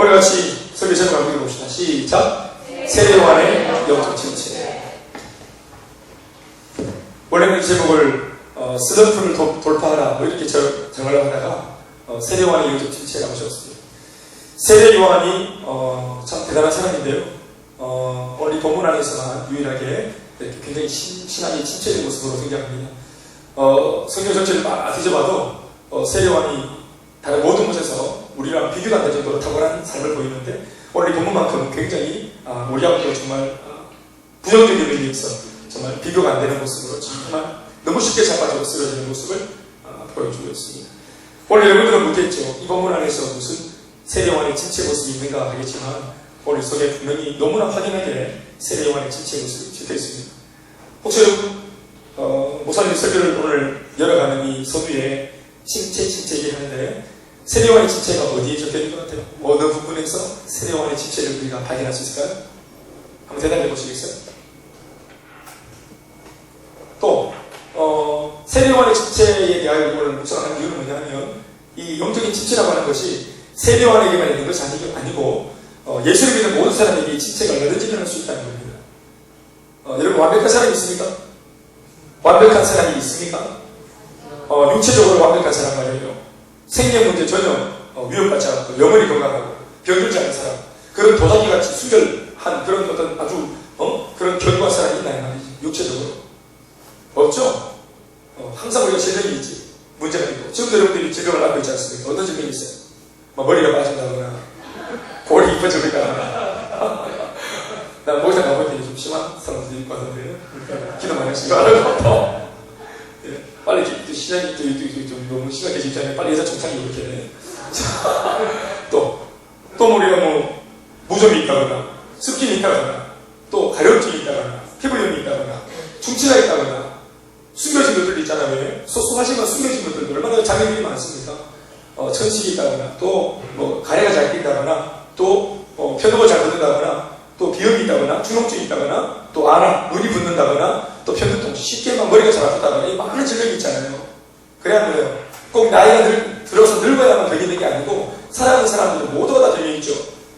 오늘 같이 설교 제목 한번 읽어봅시다. 시작. 세례요한의 영적 침체. 원래는 제목을 슬럼프를 돌파하라 뭐 이렇게 정하려고 하다가 세례요한의 영적 침체라고 적었습니다. 세례요한이 참 대단한 사람인데요. 오늘 이 본문 안에서만 유일하게 이렇게 굉장히 신앙이 침체된 모습으로 등장합니다. 성경 전체를 막 뒤져봐도 세례요한이 다른 모든 곳에서 우리랑 비교가 안 될 정도로 탁월한 삶을 보이는데 오늘 이 본문만큼은 굉장히 우리하고 정말 부정적인 의미에서 정말 비교가 안 되는 모습으로 정말 너무 쉽게 자빠져 쓰러지는 모습을 보여주고 있습니다. 오늘 여러분들은 묻겠죠. 이 본문 안에서 무슨 세례요한의 침체 모습이 있는가 하겠지만 오늘 속에 분명히 너무나 확연하게 세례요한의 침체 모습이 찍혀 있습니다. 혹시 여러분 목사님 설교를 오늘 열어가는 이 서두에 침체 얘기하는데 세례요한의 침체가 어디에 적혀있는 것 같아요? 어느 부분에서 세례요한의 침체를 우리가 발견할 수 있을까요? 한번 대답해 보시겠어요? 또 세례요한의 침체에 대하여 오늘 묵상하는 이유는 뭐냐면 이 영적인 침체라고 하는 것이 세례요한에게만 있는 것이 아니고 예수를 믿는 모든 사람에게 이 침체가 얼마든지 일어날 수 있다는 겁니다. 여러분 완벽한 사람이 있습니까? 완벽한 사람이 있습니까? 육체적으로 완벽한 사람 말이에요. 생명 문제 전혀 위협받지 않고 영원히 건강하고 병들지 않은 사람, 그런 도자기같이 순결한 그런 어떤 아주 그런 견고한 사람이 있나요 말이지. 육체적으로 없죠. 항상 우리가 질병이 있지, 문제가 있고. 지금도 여러분들이 질병을 앓고 있지 않습니까? 어떤 질병이 있어요? 머리가 빠진다거나 골이 이뻐졌다거나 난 목욕탕 가볼 때 좀 심한 사람들이 있고 하던데요. 기도 많이 하시고 하는 빨리 시간이 좀 너무 심각해지기 전에 빨리 의사청창이 이렇게 돼. 또 우리가 뭐 무좀이 있다거나 습진이 있다거나 또 가려움증이 있다거나 피부염이 있다거나 충치가 있다거나 숨겨진 것들도 있잖아요. 소소하지만 숨겨진 것들도 얼마나 장애물이 많습니까? 천식이 있다거나 또 뭐 가래가 잘 낀다거나 또 편도가 잘 붓는다거나 또 비염이 있다거나 주농증이 있다거나 또 안아 눈이 붓는다거나 또 편두통 쉽게만 머리가 잘 아프다거나 이 많은 질병이 있잖아요. 그래야 뭐예요? 꼭 나이가 들어서 늙어야만 병이 있는 게 아니고 살아가는 사람들은 모두가 다 병이 있죠.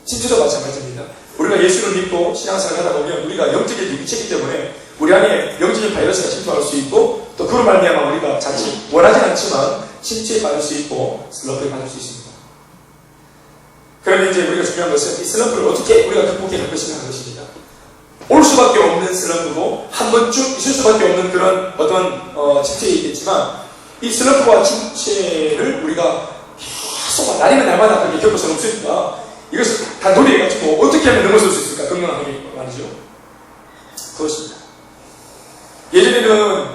침체도 마찬가지입니다. 우리가 예수를 믿고 신앙생활을 하다 보면 우리가 영적인 육체이기 때문에 우리 안에 영적인 바이러스가 침투할 수 있고 또 그로 말미암아 우리가 자칫 원하진 않지만 침체에 빠질 수 있고 슬럼프에 빠질 수 있습니다. 그런데 이제 우리가 중요한 것은 이 슬럼프를 어떻게 우리가 극복해 갈 것인가 하는 것입니다. 올 수밖에 없는 슬럼프고 한 번쯤 있을 수밖에 없는 그런 어떤 침체에 있겠지만 이 슬럼프와 침체를 우리가 계속 날이면 날마다 그렇게 겪을 수는 없으니까 이것을 다 놀이해가지고 어떻게 하면 넘어설 수 있을까? 건강하게 말이죠. 그것입니다. 예전에는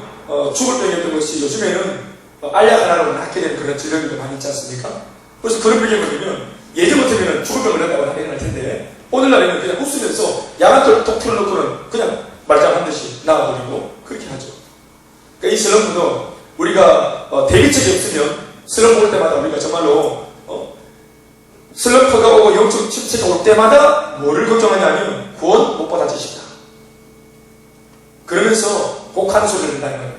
죽을 병이었던 것이 요즘에는 알약 하나로 낫게 되는 그런 질병들도 많이 있지 않습니까? 그래서 그런 병이 뭐냐면 예전 같으면 죽을 병을 낸다고 하긴 할 텐데 오늘날에는 그냥 웃으면서 야간을 톡 틀어놓고는 그냥 말짱한 듯이 나와버리고 그렇게 하죠. 그러니까 이 슬럼프도 우리가 대비책이 없으면 슬럼프 올 때마다 우리가 정말로 슬럼프가 오고 영적 침체가 올 때마다 뭐를 걱정하냐면 구원 못 받아 주시다. 그러면서 혹하는 소리를 낸다는 거예요.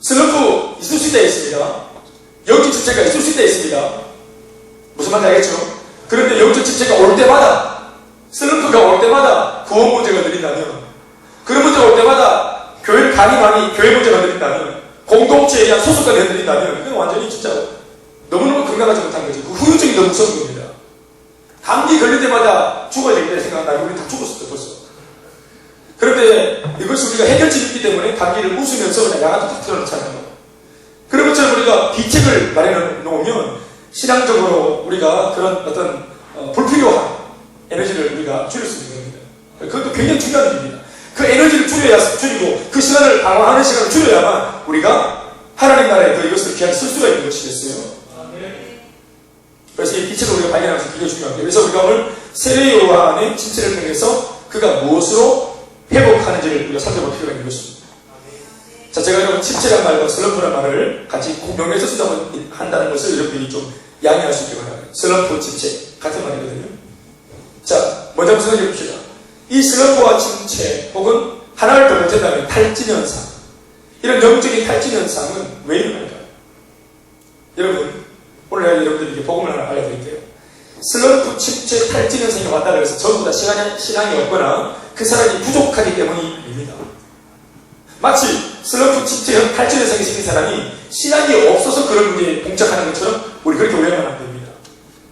슬럼프 있을 수 있다 했습니다. 영적 침체가 있을 수 있다 했습니다. 무슨 말인지 알겠죠? 그런데 영적 침체가 올 때마다 슬럼프가 올 때마다 구원 문제가 들린다면 그런 문제가 올 때마다 교회를 많이 교회 문제가 들린다면 공동체에 대한 소속감이 흔들린다면 그건 완전히 진짜 너무너무 건강하지 못한 거지. 그 후유증이 너무 무서운 겁니다. 감기 걸릴 때마다 죽어야 되겠다 생각나면 우리 다 죽었을 때 벌써. 그런데 이것이 우리가 해결책이 있기 때문에 감기를 웃으면서 그냥 야간도 탁 틀어놓잖아요. 그런 것처럼 우리가 비책을 마련해 놓으면 신앙적으로 우리가 그런 어떤 불필요한 에너지를 우리가 줄일 수 있는 겁니다. 그것도 굉장히 중요한 일입니다. 그 에너지를 줄이고 그 시간을 방황하는 시간을 줄여야만 우리가 하나님 나라에 그 이것을 귀하게 쓸 수가 있는 것이겠어요. 그래서 이 빛을 우리가 발견하는 것이 굉장히 중요합니다. 그래서 우리가 오늘 세례요한의 침체를 통해서 그가 무엇으로 회복하는지를 우리가 살펴볼 필요가 있는 것입니다. 자, 제가 여러분 침체란 말과 슬럼프란 말을 같이 공명해서 한다는 것을 여러분들이 좀 양해할 수 있게 바랍니다. 슬럼프, 침체 같은 말이거든요. 자, 먼저 한번 생각해 봅시다. 이 슬럼프와 침체 혹은 하나를 더 못한다면 탈진현상, 이런 영적인 탈진현상은 왜 일어날까요? 여러분 오늘 내가 여러분들에게 복음을 하나 알려드릴게요. 슬럼프, 침체, 탈진 현상이 왔다 그래서 전부 다 신앙이 없거나 그 사람이 부족하기 때문이 아닙니다. 마치 슬럼프, 침체, 탈진 현상이 생긴 사람이 신앙이 없어서 그런 문제에 봉착하는 것처럼 우리 그렇게 오해하면 안 됩니다.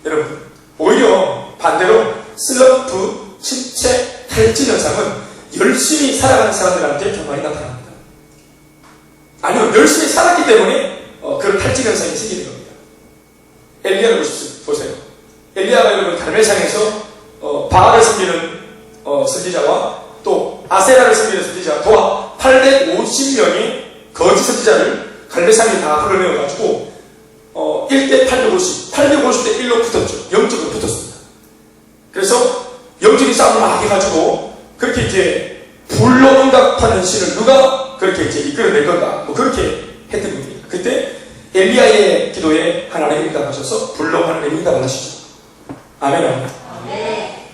여러분, 오히려 반대로 슬럼프, 침체, 탈진 현상은 열심히 살아가는 사람들한테 더 많이 나타납니다. 아니요, 열심히 살았기 때문에 그런 탈진 현상이 생기는 겁니다. 엘리야를 보세요. 엘리야가 여러분 갈멜산에서 바알을 섬기는 선지자와 또 아세라를 섬기는 선지자 도합 850명의 거짓 선지자를 갈멜산에 다 불러내어가지고 1대 850, 850대 1로 붙었죠. 영적으로 붙었습니다. 그래서 영적인 싸움을 막 해가지고 그렇게 이제 불로 응답하는 신을 누가 그렇게 이제 이끌어낼 건가 뭐 그렇게 했던 겁니다. 그때 엘리야의 기도에 하나님이 응답하셔서 불로 하나님이 응답을 하시죠. 아멘.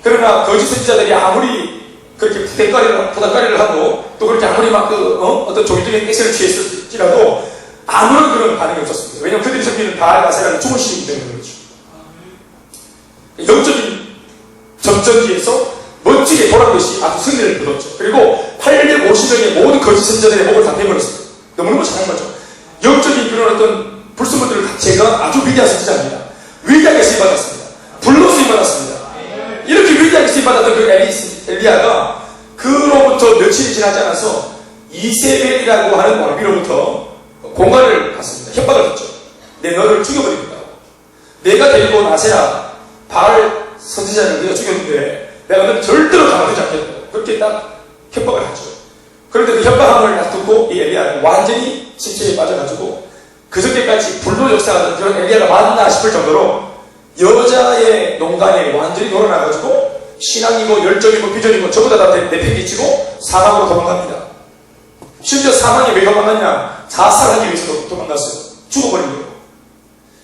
그러나 거짓 선지자들이 아무리 그렇게 부닥거리를 하고 또 그렇게 아무리 막 어떤 종교적인 액션을 취했을지라도 아무런 그런 반응이 없었습니다. 왜냐하면 그들이 섬기는 바알 아세라는 죽은 신이기 때문에 그렇죠. 영적인 전전기에서 멋지게 돌아온 것이 아주 승리를 거뒀죠. 그리고 850명의 모든 거짓 선지자들의 목을 다 베버렸어요. 너무너무 잘한 거죠. 영적인 그런 어떤 불순물들을 제가 아주 위대한 선지자입니다. 위대하게 쓰임받았습니다. 불로 쓰임받았습니다. 이렇게 위대하게 쓰임받았던 그 엘리야가 그로부터 며칠이 지나지 않아서 이세벨이라고 하는 왕비로부터 공갈을 받습니다. 협박을 했죠. 내 너를 죽여버립니다. 내가 데리고 온 아세라 바알 선지자를 내가 죽였는데 내가 너를 절대로 가만두지 않겠다. 그렇게 딱 협박을 하죠. 그런데 그 협박함을 놔두고 이 엘리야는 완전히 침체에 빠져가지고 그저께까지 불로 역사하던 그런 엘리야가 맞나 싶을 정도로 여자의 농간에 완전히 놀아나가지고 신앙이고 열정이고 비전이고 전부 다 내팽개치고 사망으로 도망갑니다. 심지어 사망에 왜 도망갔냐? 자살하기 위해서 도망갔어요. 죽어버린 거예요.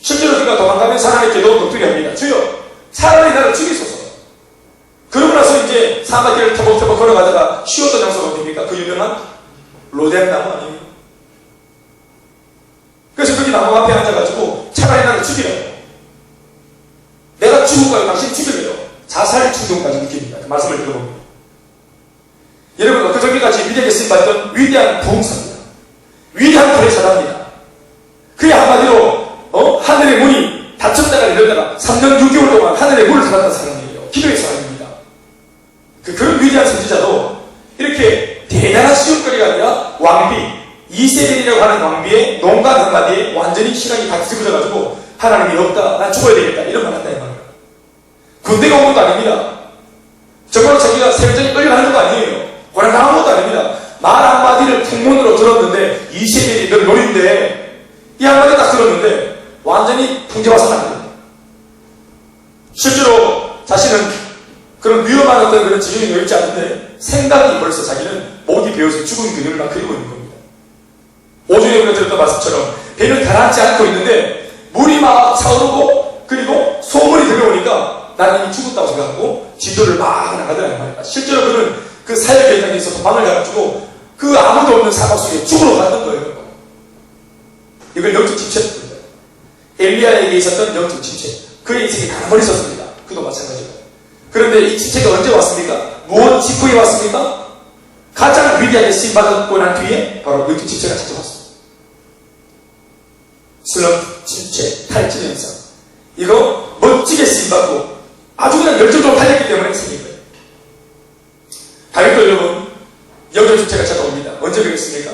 심지어 그가 도망가면서 하나님께도 넋두리합니다. 주여 차라리 나를 죽이소서. 그러고 나서 이제 사막길을 터벅터벅 걸어가다가 쉬었던 장소가 어디입니까? 그 유명한 로뎀 나무 아니에요? 그래서 거기 나무 앞에 앉아가지고 차라리 나를 죽이라고. 내가 죽을까요? 당신이 죽일래요? 자살 충동까지 느낍니다. 그 말씀을 들어봅니다. 여러분, 그저께까지 위대하게 쓰임받던 위대한 부흥사입니다. 위대한 불의 사람입니다. 그의 한마디로 하늘의 문이 닫혔다가 열렸다가 3년 6개월 동안 하늘의 문을 닫았던 사람이에요. 기도의 사람입니다. 그런 위대한 선지자도 이렇게 대단한 시험거리가 아니라 왕비, 이세벨이라고 하는 왕비의 농간 한마디에 완전히 신앙이 다 뒤집어져가지고 하나님이 없다, 난 죽어야 되겠다 이런 말 한다 이 말이에요. 군대가 온 것도 아닙니다. 정말로 자기가 세력적인 끌려가는 것도 아니에요. 고난당한 것도 아닙니다. 말 한마디를 풍문으로 들었는데 이세벨이 널 노린데 이 한마디 딱 들었는데 완전히 풍져와서는 안 됩니다. 실제로 자신은 그런 위험한 어떤 그런 지경이 놓여있지 않은데 생각이 벌써 자기는 목이 베어서 죽은 그녀를 막 그리고 있는 겁니다. 오전에 우리가 들었던 말씀처럼 배는 가라앉지 않고 있는데 물이 막 차오르고 그리고 소문이 들려오니까 나는 이미 죽었다고 생각하고 진도를 막 나가더란 말이야. 실제로 그는 그 사역 현장에서 도망을 가가지고 그 아무도 없는 사막 속에 죽으러 갔던 거예요. 이걸 영적 침체입니다. 엘리야에게 있었던 영적 침체. 그의 인생이 가만히 있었습니다. 그도 마찬가지고. 그런데 이 침체가 언제 왔습니까? 무엇 직후에 왔습니까? 가장 위대하게 쓰임받았고 난 뒤에 바로 영적 침체가 찾아왔습니다. 슬럼프, 침체, 탈진 현상. 이거 멋지게 쓰임받고 아주 그냥 열정적으로 달렸기 때문에 생긴 거예요. 다윗도 여러분, 영적 침체가 찾아옵니다. 언제 그랬습니까?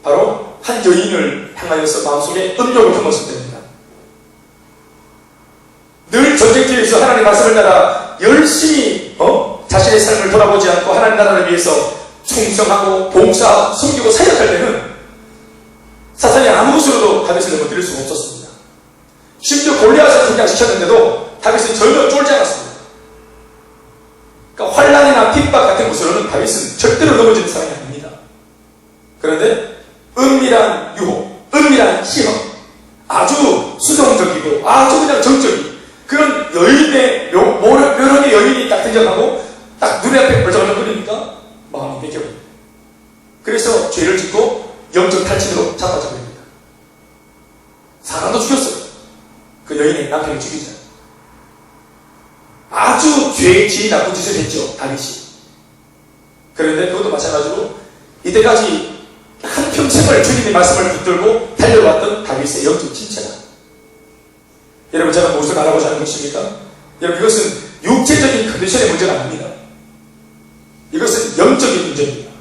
바로 한 여인을 향하여서 마음속에 음욕을 품었을 때입니다. 늘 전쟁터에서 하나님의 말씀을 따라 열심히 자신의 삶을 돌아보지 않고 하나님 나라를 위해서 충성하고 봉사하고 섬기고 사역할 때는 사탄이 아무 것으로도 다윗을 넘어뜨릴 수가 없었습니다. 심지어 골리앗을 등장시켰는데도 다윗은 전혀 쫄지 않았습니다. 그러니까 환난이나 핍박 같은 것으로는 다윗은 절대로 넘어지는 사람이 아닙니다. 그런데 은밀한 유혹, 은밀한 시험, 아주 수동적이고 아주 그냥 정적인 그런 여인의 여러 개 여인이 딱 등장하고 딱 눈에 앞에 벌쩍벌쩍거리니까 마음이 뺏겨버립니다. 그래서 죄를 짓고 영적 탈진으로 자빠져 버립니다. 사람도 죽였어요. 그 여인의 남편을 죽이자. 아주 죄의 나쁜 짓을 했죠, 다윗이. 그런데 그것도 마찬가지로 이때까지 한평생을 주님의 말씀을 붙들고 달려왔던 다윗의 영적 진체다. 여러분, 제가 무엇을 알아보자 하는 것입니까? 여러분, 이것은 육체적인 컨디션의 문제가 아닙니다. 이것은 영적인 문제입니다.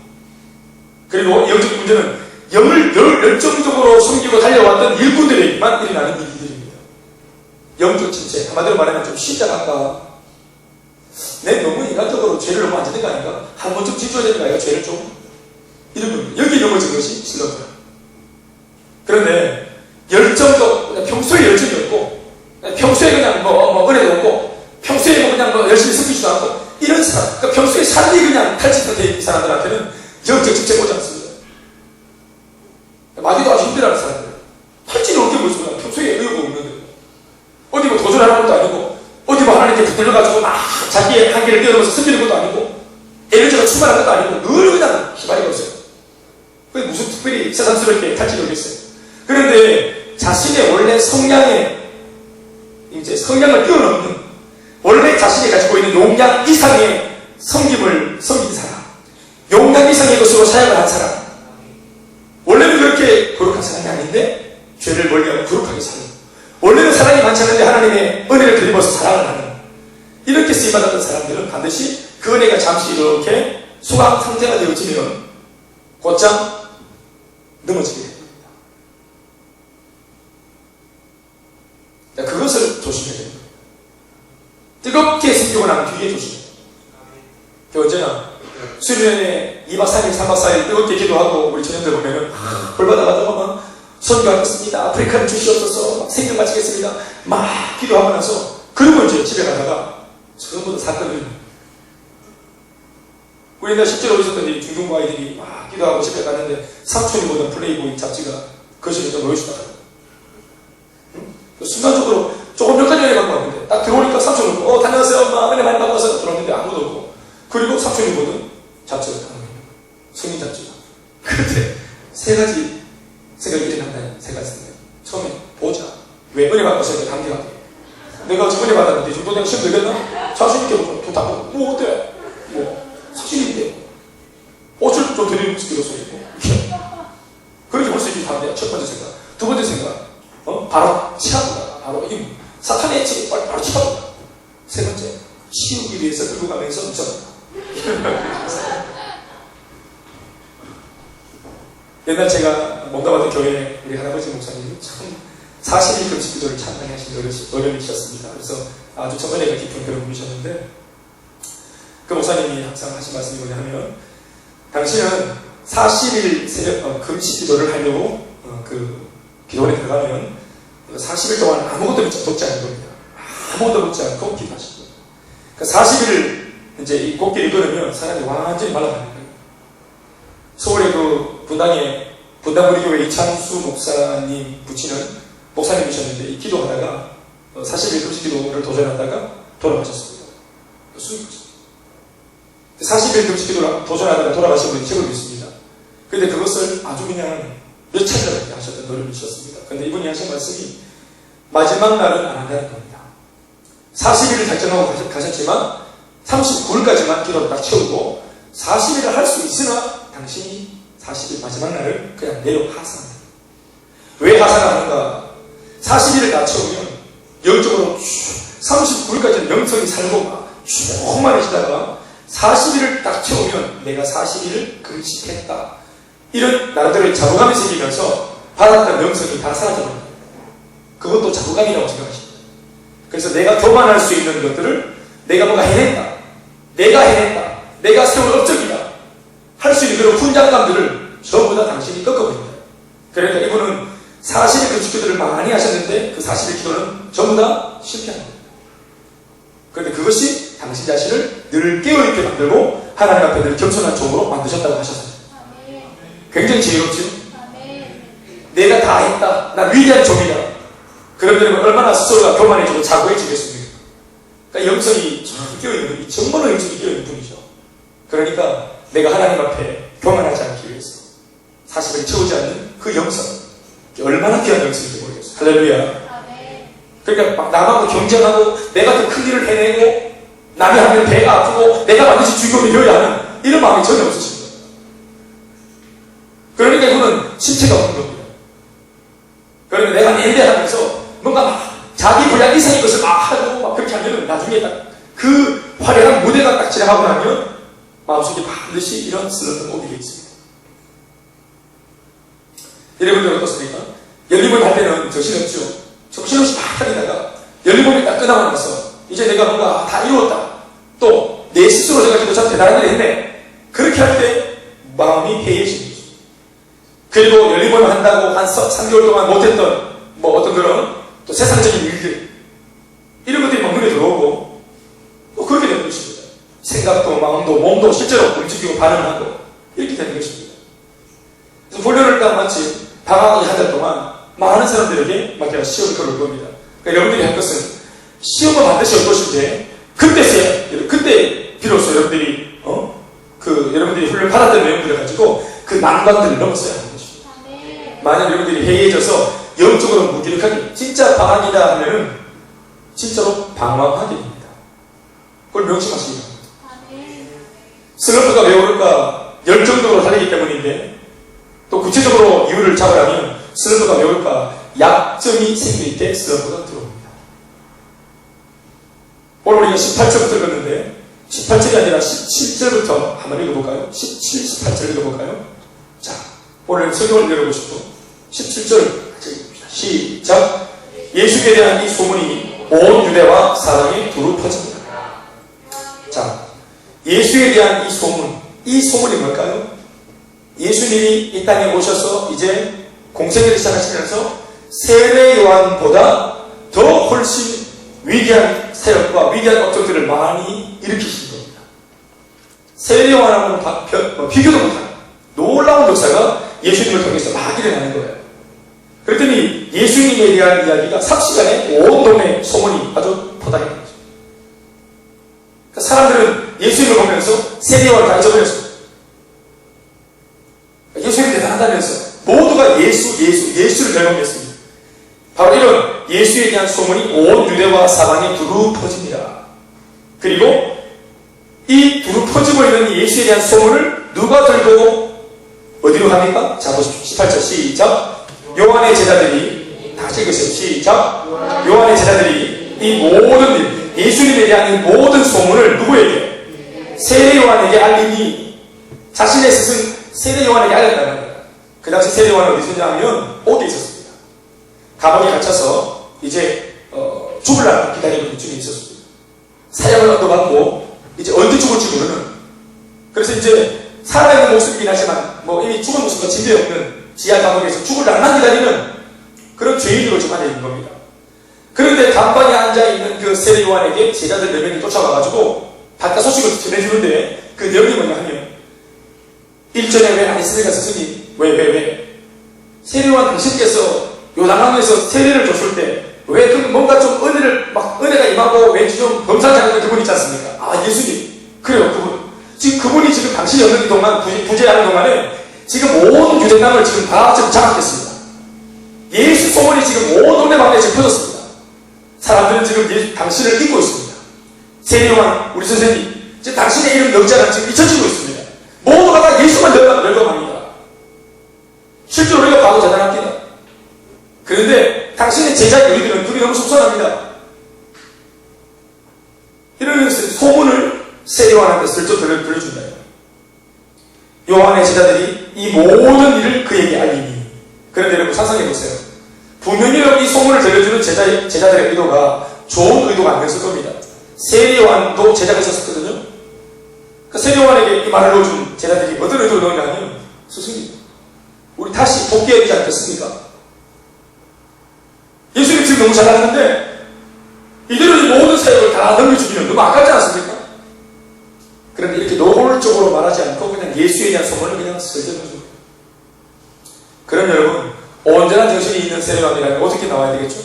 그리고 영적인 문제는 영을 열정적으로 섬기고 달려왔던 일꾼들에게만 일어나는 일들입니다. 영적 진체, 한마디로 말하면 좀 심각한가? 내 너무 인간적으로 죄를 너무 안 짓는 거 아닌가? 한 번쯤 지켜야 되는 거 아닌가? 죄를 좀? 이런 겁니다. 여기 넘어진 것이 슬럼프예요. 그런데 열정도 그냥 평소에 열정이 없고, 평소에 그냥 은혜도 없고, 평소에 그냥 열심히 섬기지도 않고, 이런 사람, 그러니까 평소에 삶이 그냥 탈취되어 있는 사람들한테는 영적 진체가 오지 않습니다. 마디도 아주 힘들어하는 사람들. 팔찌는 어떻게 볼 수가 없어요. 평소에 의욕이 없는데. 어디 뭐 도전하는 것도 아니고, 어디 뭐 하나님께 붙들려가지고 막 자기의 한계를 뛰어넘어서 섬기는 것도 아니고, 에너지가 충만한 것도 아니고, 늘 그냥 희망이 없어요. 그게 무슨 특별히 세상스럽게 탈취를 하겠어요. 그런데 자신의 원래 성량을 뛰어넘는, 원래 자신이 가지고 있는 용량 이상의 섬김을 섬긴 사람, 용량 이상의 것으로 사역을 한 사람, 원래는 그렇게 거룩한 사람이 아닌데 죄를 멀리하고 거룩하게 사는, 원래는 사랑이 많지 않은데 하나님의 은혜를 드리면서 사랑을 하는, 이렇게 쓰임받았던 사람들은 반드시 그 은혜가 잠시 이렇게 소강 상태가 되어지면 곧장 넘어지게 됩니다. 그것을 조심해야 됩니다. 뜨겁게 섬기고 난 뒤에 조심해야 됩니다. 언제나 수련회 2박 3일, 3박 4일 뜨겁게 기도하고 우리 청년들 보면은 벌받아가다가 막 선교하겠습니다, 아프리카를 주시옵소서, 막 생명 바치겠습니다, 막 기도하고 나서 그리고 이제 집에 가다가 전부 다 사건을, 우리가 실제로 있었던 이 중등부 아이들이 막 기도하고 집에 갔는데 삼촌이 보던 플레이보이 잡지가 거실에서 놓여있다가 순간적으로 조금 몇 가지 연애 받고 왔는데 딱 들어오니까 삼촌이 다녀왔어요 엄마, 은혜 많이 받았어요. 들어왔는데 아무도 없고, 그리고 삼촌이 보던 잡지가 딱 나와있는 거예요. 성인 잡지가. 그런데 세 가지 생각이 일어난다는 세 가지 생각. 처음에 보자. 왜 은혜 받았어요? 감기하게. 내가 저 은혜 받았는데 지금 또 내가 시험 되겠나? 자신있게 돈 닦고 뭐 어때? 뭐 사실인데 옷을 좀 드리고 싶었어요. 그렇게 볼 수 있지. 다른데 첫 번째 생각. 두 번째 생각, 바로 치합니다. 바로 이게 사탄의 액체, 바로 치합니다. 세 번째, 치우기 위해서 끌고 가면서 무섭다. 옛날 제가 몸담았던 교회 우리 할아버지 목사님이 참 40일 금식 기도를 참 많이 하신 노련이셨습니다. 그래서 아주 정은혜가 깊은 그런 분이셨는데, 그 목사님이 항상 하신 말씀이 뭐냐면, 당신은 40일 금식 기도를 하려고 그 기도원에 들어가면 40일 동안 아무것도 먹지 않는 겁니다. 아무것도 먹지 않고 기도하시는 거예요. 그러니까 40일 이제 이 곡기를 끊으면 사람이 완전히 말라가는 거예요. 서울의 그 분당구리교회 이창수 목사님 부친은 목사님이셨는데, 이 기도하다가 40일 금식 기도를 도전하다가 돌아가셨습니다. 40일 금식 기도를 도전하다가 돌아가신 분이 책을 읽습니다. 그런데 그것을 아주 그냥 몇 차례나 하셨던 노력이셨습니다. 그런데 이분이 하신 말씀이 마지막 날은 안 한다는 겁니다. 40일을 달성하고 가셨지만 39일까지만 기도를 딱 채우고 40일을 할 수 있으나 당신이 40일 마지막 날을 그냥 내려 하산합니다. 왜 하산하는가? 40일을 다 채우면 영적으로 39일까지는 영성이 살고 막 충만해지다가 40일을 딱 채우면 내가 40일을 금식했다, 이런 나름대로 자부감이 생기면서 받았던 영성이 다 사라져버립니다. 그것도 자부감이라고 생각하십니다. 그래서 내가 교만할 수 있는 것들을 내가 뭔가 해냈다, 내가 세운 업적이다 할 수 있는 그런 훈장감들을 전부 다 당신이 꺾어버립니다. 그러니까 이분은 40일 금식 기도를 많이 하셨는데 그 40일 기도는 전부 다 실패한 겁니다. 그런데 그것이 당신 자신을 늘 깨어있게 만들고 하나님 앞에 늘 겸손한 종으로 만드셨다고 하셨어요. 굉장히 지혜롭죠? 내가 다 했다, 난 위대한 종이다. 그러면 얼마나 스스로가 교만해지고 자고해지겠습니까? 그러니까 영성이 깨어있는 분이 정말로 영성이 깨어있는 분이죠. 그러니까 내가 하나님 앞에 교만하지 않기 위해서 40일을 채우지 않는 그 영성, 얼마나 귀한 영성인지 모르겠어요. 할렐루야. 그러니까 막 남하고 경쟁하고 내가 더 큰 일을 해내고 남이 하면 배가 아프고 내가 반드시 주인공이 되어야 하는 이런 마음이 전혀 없으신 거예요. 그러니까 이거는 실체가 없는 겁니다. 그러니까 내가 내대하면서 뭔가 막 자기 분야 이상의 것을 막 하고 막 그렇게 하면 나중에 딱 그 화려한 무대가 딱 지나가고 나면 마음속에 반드시 이런 슬럼프가 오게 있습니다. 여러분들 어떻습니까? 열리본 할 때는 정신없죠. 정신없이 막 하다가 열리본이 딱 끝나고 나서 이제 내가 뭔가 다 이루었다. 또 내 스스로 생각해도 참 대단한 일 했네. 그렇게 할 때 마음이 해이해지는 거죠. 그리고 열리본을 한다고 한 3개월 동안 못했던 뭐 어떤 그런 또 세상적인 일들 이런 것들이 막 눈에 들어오고 또 그렇게 되는 것입니다. 생각도 마음도 몸도 실제로 움직이고 반응하고 이렇게 되는 것입니다. 그래서 훈련을 딱 마치 방학의 한 달 동안 많은 사람들에게 맡겨 시험을 걸을 겁니다. 그러니까 여러분들이 할 것은 시험은 반드시 올 것인데 그때 비로소 여러분들이 여러분들이 훈련 받았던 내용들을 가지고 그 난관들을 넘었어야 하는 것입니다. 만약 여러분들이 해이해져서 영적으로 무기력하게 진짜 방학이다 하면은 진짜로 방황하게 됩니다. 그걸 명심하시기 바랍니다. 슬럼프가 왜 오를까? 열정적으로 다르기 때문인데 또 구체적으로 이유를 잡으려면 슬럼프가 왜 올까? 약점이 생길 때 슬럼프가 들어옵니다. 오늘 우리가 18절부터 읽었는데 18절이 아니라 17절부터 한번 읽어볼까요? 17, 18절 읽어볼까요? 자, 오늘 성경을 열어보시고 17절 같이 읽읍시다. 시작! 예수에 대한 이 소문이 온 유대와 사방에 두루 퍼집니다. 자, 예수에 대한 이 소문이 뭘까요? 예수님이 이 땅에 오셔서 이제 공생애를 시작하시면서 세례 요한보다 더 훨씬 위대한 사역과 위대한 업적들을 많이 일으키신 겁니다. 세례 요한하고는 비교도 못하는 놀라운 역사가 예수님을 통해서 막 일어나는 거예요. 그랬더니 예수님에 대한 이야기가 삽시간에 온 동네 소문이 아주 퍼다니는 거죠. 그러니까 사람들은 예수님을 보면서 세례 요한을 다 잊어버렸습니다. 예수님이 대단하다면서 모두가 예수를 결범했습니다. 바로 이런 예수에 대한 소문이 온 유대와 사방에 두루 퍼집니다. 그리고 이 두루 퍼지고 있는 예수에 대한 소문을 누가 들고 어디로 갑니까? 자, 보십시오. 18절 시작. 요한의 제자들이 다시 읽으세요. 시작. 요한의 제자들이 이 모든 일, 예수님에 대한 이 모든 소문을 누구에게? 세례 요한에게 알리니 자신의 스승 세례 요한에게 알렸다는 겁니다. 그 당시 세례 요한은 어디 있었냐면 옥에 있었습니다. 감옥에 갇혀서 이제 죽을 날 기다리고 있는 중에 있었습니다. 사형을 얻어받고 이제 언제 죽을지 모르는, 그래서 이제 살아있는 모습이긴 하지만 이미 죽은 모습과 진배 없는 지하 감옥에서 죽을 날만 기다리는 그런 죄인으로 지금 앉아 있는 겁니다. 그런데 간판에 앉아있는 그 세례 요한에게 제자들 4명이 쫓아가가지고 바깥 소식을 전해주는데 그 내용이 뭐냐 하면 1절에 왜 안 했으니까 스승이 왜 세례 요한 당신께서 요단강에서 세례를 줬을 때 왜 그 뭔가 좀 은혜가 임하고 왠지 좀 범상치 않은 그분 있지 않습니까? 아, 예수님. 그래요, 그분. 지금 그분이 지금 당신이 없는 동안, 부재하는 동안에 지금 온 유대당을 지금 다 지금 장악했습니다. 예수 소문이 지금 온 동네 방에 지금 퍼졌습니다. 사람들은 지금 당신을 잊고 있습니다. 세례 요한, 우리 선생님, 지금 당신의 이름 넉자는 지금 잊혀지고 있습니다. 모두가 다 예수만 열광합니다. 실제로 우리가 봐도 대단합니다. 그런데 당신의 제자의 우리들은 눈이 너무 속상합니다. 이런 소문을 세례 요한한테 슬쩍 들려준다. 요한의 제자들이 이 모든 일을 그에게 알리니. 그런데 여러분 상상해보세요. 분명히 이 소문을 들려주는 제자들의 의도가 좋은 의도가 아니었을 겁니다. 세례 요한도 제자가 있었거든요. 그 세례 요한에게 이 말을 넣어준 제자들이 어떤 의도를 넣었냐면, 스승님, 우리 다시 복귀해야 되지 않겠습니까? 예수님 지금 너무 잘하는데 이대로 이 모든 사역을 다 넘겨주기는 너무 아깝지 않습니까? 그런데 이렇게 노골적으로 말하지 않고 그냥 예수에 대한 소문을 그냥 설정해줍니다. 그럼 여러분, 온전한 정신이 있는 세례요한이라면 어떻게 나와야 되겠죠?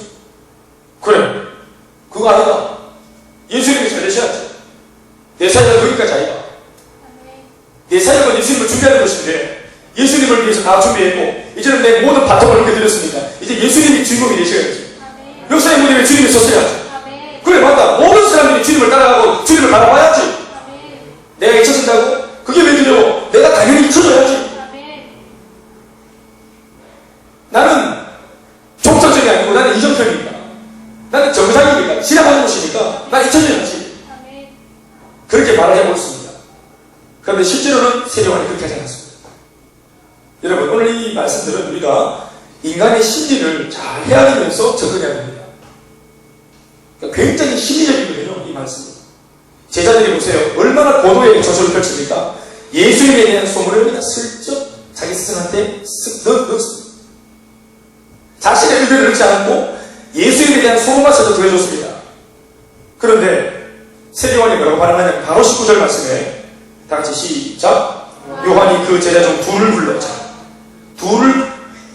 그래, 그거 아니다. 예수님이 잘 되셔야죠. 내 사역은 거기까지 아니다. 내 사역은 예수님을 준비하는 것인데 예수님을 위해서 다 준비했고 이제는 내 모든 바통을 넘겨드렸으니까 이제 예수님이 주인공이 되셔야지. 역사의 무대에 주님이 섰어야지. 그래, 맞다. 모든 사람들이 주님을 따라가고 주님을 바라보고 그런데 실제로는 세례요한이 그렇게 하지 않았습니다. 여러분, 오늘 이 말씀들은 우리가 인간의 심리를 잘 헤아리면서 접근해야 됩니다. 그러니까 굉장히 심리적이거든요, 이 말씀은. 제자들이 보세요. 얼마나 고도의 저술을 펼칩니까? 예수님에 대한 소문을 그냥 슬쩍 자기 스승한테 쓱 넣었습니다. 자신의 의견을 넣지 않고 예수님에 대한 소문만 써서 들려줬습니다. 그런데 세례요한이 뭐라고 반응하냐면 바로 19절 말씀에 다 같이 시작. 요한이 그 제자 중 둘을 불렀자.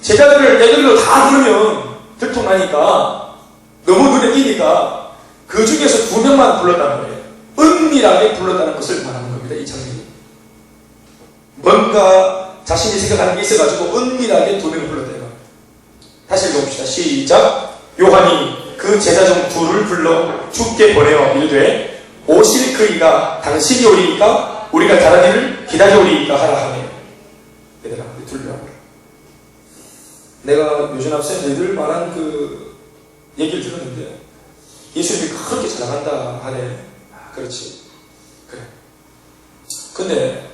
제자들을 애들로 다 부르면 들통나니까 너무 눈에 띄니까 그 중에서 2명만 불렀다는 거예요. 은밀하게 불렀다는 것을 말하는 겁니다. 이 장면이. 뭔가 자신이 생각하는 게 있어가지고 은밀하게 2명을 불렀다. 다시 읽어봅시다. 시작. 요한이 그 제자 중 둘을 불러 주께 보내어 이르되 오실 그이가 당신이 오리이까 우리가 다른 일을 기다려오리이까 하라 하네. 얘들아, 둘러라. 내가 요즘 앞서 너희들 말한 그 얘기를 들었는데 예수님이 그렇게 잘 나간다 하네. 아, 그렇지. 그래. 근데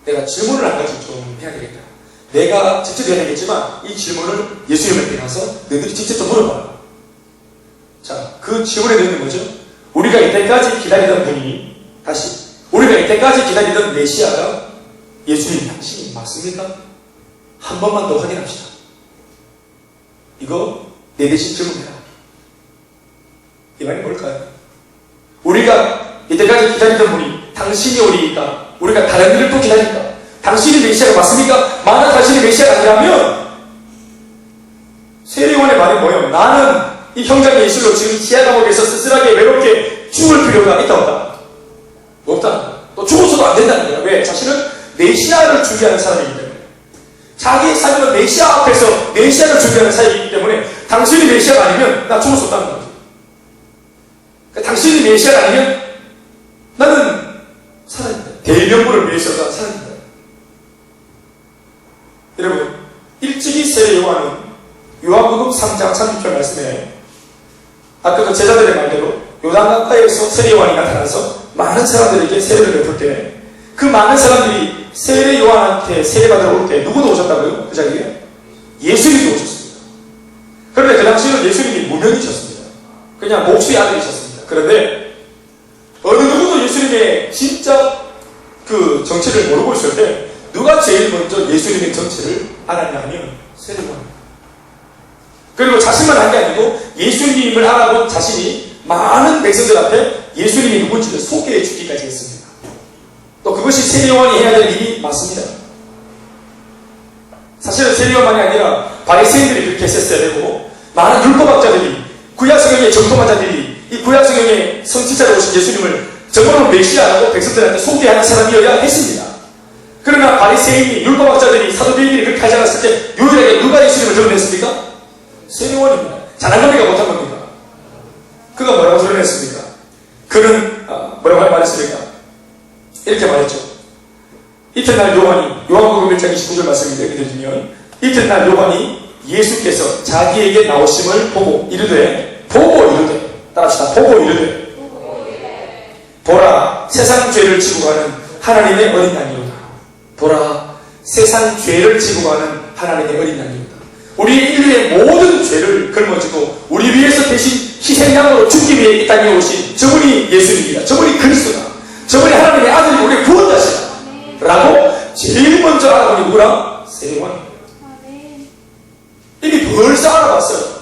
내가 질문을 한 가지 좀 해야 되겠다. 내가 직접 해야 되겠지만 이 질문을 예수님한테 가서 너희들이 직접 좀 물어봐. 자, 그 질문의 내용은 뭐죠? 우리가 이때까지 기다리던 분이 우리가 이때까지 기다리던 메시아가 예수님 당신이 맞습니까? 한 번만 더 확인합시다. 이거 내 대신 질문해라. 이 말이 뭘까요? 우리가 이때까지 기다리던 분이 당신이 오리니까 우리가 다른 일을 또 기다릴까? 당신이 메시아가 맞습니까? 만약 당신이 메시아가 아니라면 세례요한의 말이 뭐예요? 나는 이 형장 예수로 지금 지하 감옥에서 쓸쓸하게 외롭게 죽을 필요가 있다 없다? 없다. 또 죽어서도 안 된다는 거야. 왜? 자신은 메시아를 준비하는 사람이기 때문에. 자기의 삶은 메시아 앞에서 메시아를 준비하는 사람이기 때문에 당신이 메시아가 아니면 나 죽을 수 없다는 거지. 그러니까 당신이 메시아가 아니면 나는 살아있다. 대명분을 위해서가 살아있다. 여러분, 일찍이 세례요한은 요한복음 3장 30절 말씀에 아까 그 제자들의 말대로 요단강가에서 세례요한이 나타나서 많은 사람들에게 세례를 베풀 때 그 많은 사람들이 세례요한한테 세례받으러 올 때 누구도 오셨다고요? 그 자리에? 예수님도 오셨습니다. 그런데 그 당시에는 예수님이 무명이셨습니다. 그냥 목수의 아들이셨습니다. 그런데 어느 누구도 예수님의 진짜 그 정체를 모르고 있을 때 누가 제일 먼저 예수님의 정체를 알았냐 하면 세례요한입니다. 그리고 자신만 한 게 아니고 예수님을 알아본 자신이 많은 백성들 앞에 예수님이 누군지를 소개해 주기까지 했습니다. 또 그것이 세례요한이 해야 될 일이 맞습니다. 사실은 세례요한만이 아니라 바리새인들이 그렇게 했었어야 되고 많은 율법학자들이 구약성경의 정통학자들이 이 구약성경의 성취자로 오신 예수님을 정말로 메시아라고 백성들한테 소개하는 사람이어야 했습니다. 그러나 바리새인이 율법학자들이 사도들이 그렇게 하지 않았을 때 유일하게 누가 예수님을 드러냈습니까? 세례요한입니다. 잘한 겁니까? 못한 겁니까? 그가 뭐라고 드러냈습니까? 그는 뭐라고 말했습니까? 이렇게 말했죠. 이튿날 요한이 요한복음 1장 29절 말씀인데 이렇게 들으면 이튿날 요한이 예수께서 자기에게 나오심을 보고 이르되 따라합시다. 보고 이르되 보라 세상 죄를 지고 가는 하나님의 어린 양이로다. 보라 세상 죄를 지고 가는 하나님의 어린 양이로다. 우리 인류의 모든 죄를 걸머지고 우리 위해서 대신 희생양으로 죽기 위해 이 땅에 오신 저분이 예수님이다. 저분이 그리스도다. 저분이 하나님의 아들이 우리의 구원자시다. 라고 제일 먼저 알아본 게 누구랑? 세례요한입니다. 이미 벌써 알아봤어요.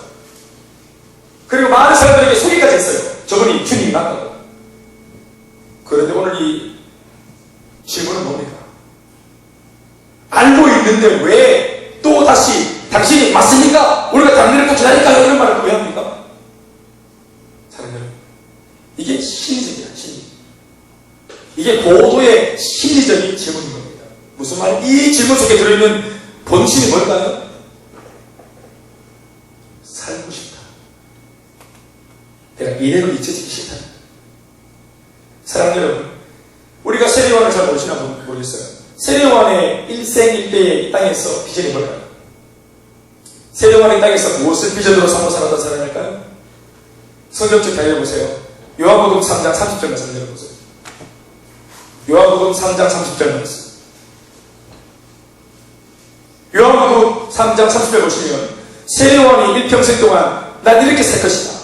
그리고 많은 사람들에게 소개까지 했어요. 저분이 주님이 맞다고. 그런데 오늘 이 질문은 뭡니까? 알고 있는데 왜 또 다시 당신이 맞습니까? 우리가 당신을 또 기다릴까요? 이런 말을 왜 합니까? 사랑해요. 이게 심리적이야, 심리. 이게 고도의 심리적인 질문인 겁니다. 무슨 말? 이 질문 속에 들어있는 본심이 뭘까요? 살고 싶다. 내가 이대로 잊혀지기 싫다. 사랑하는 여러분, 우리가 세례요한을 잘 모르시나 모르겠어요. 세례요한의 일생일대의 땅에서 비전이 뭘까요? 세례요한의 땅에서 무엇을 비전으로 삼고 살았던 사람일까요? 성경 좀 잘 읽어보세요. 요한복음 3장 30절 말씀 읽어보세요. 요한복음 3장 30절 말씀. 요한복음 3장 30절 보시면 세례요한이 일평생 동안 난 이렇게 살 것이다,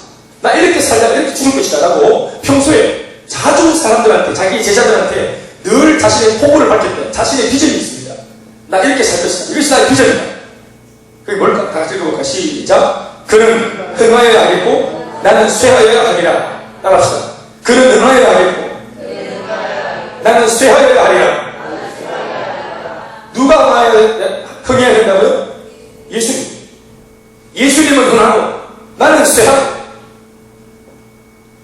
나 이렇게 살다가 이렇게 죽을 것이다 라고 평소에 자주 사람들한테, 자기 제자들한테 늘 자신의 포부를 밝혔던 자신의 비전이 있습니다. 나 이렇게 살 것이다, 이것이 나의 비전이다. 그게 뭘까? 다 같이 읽어볼까? 시작. 그는 흥하여야 하겠고 나는 쇠하여야 하리라. 나갑시다. 그는 흥하여야 하겠고 나는 쇠하여야 하리라. 누가 흥해야 된다고요? 예수님. 예수님은 흥하고 나는 쇠하고,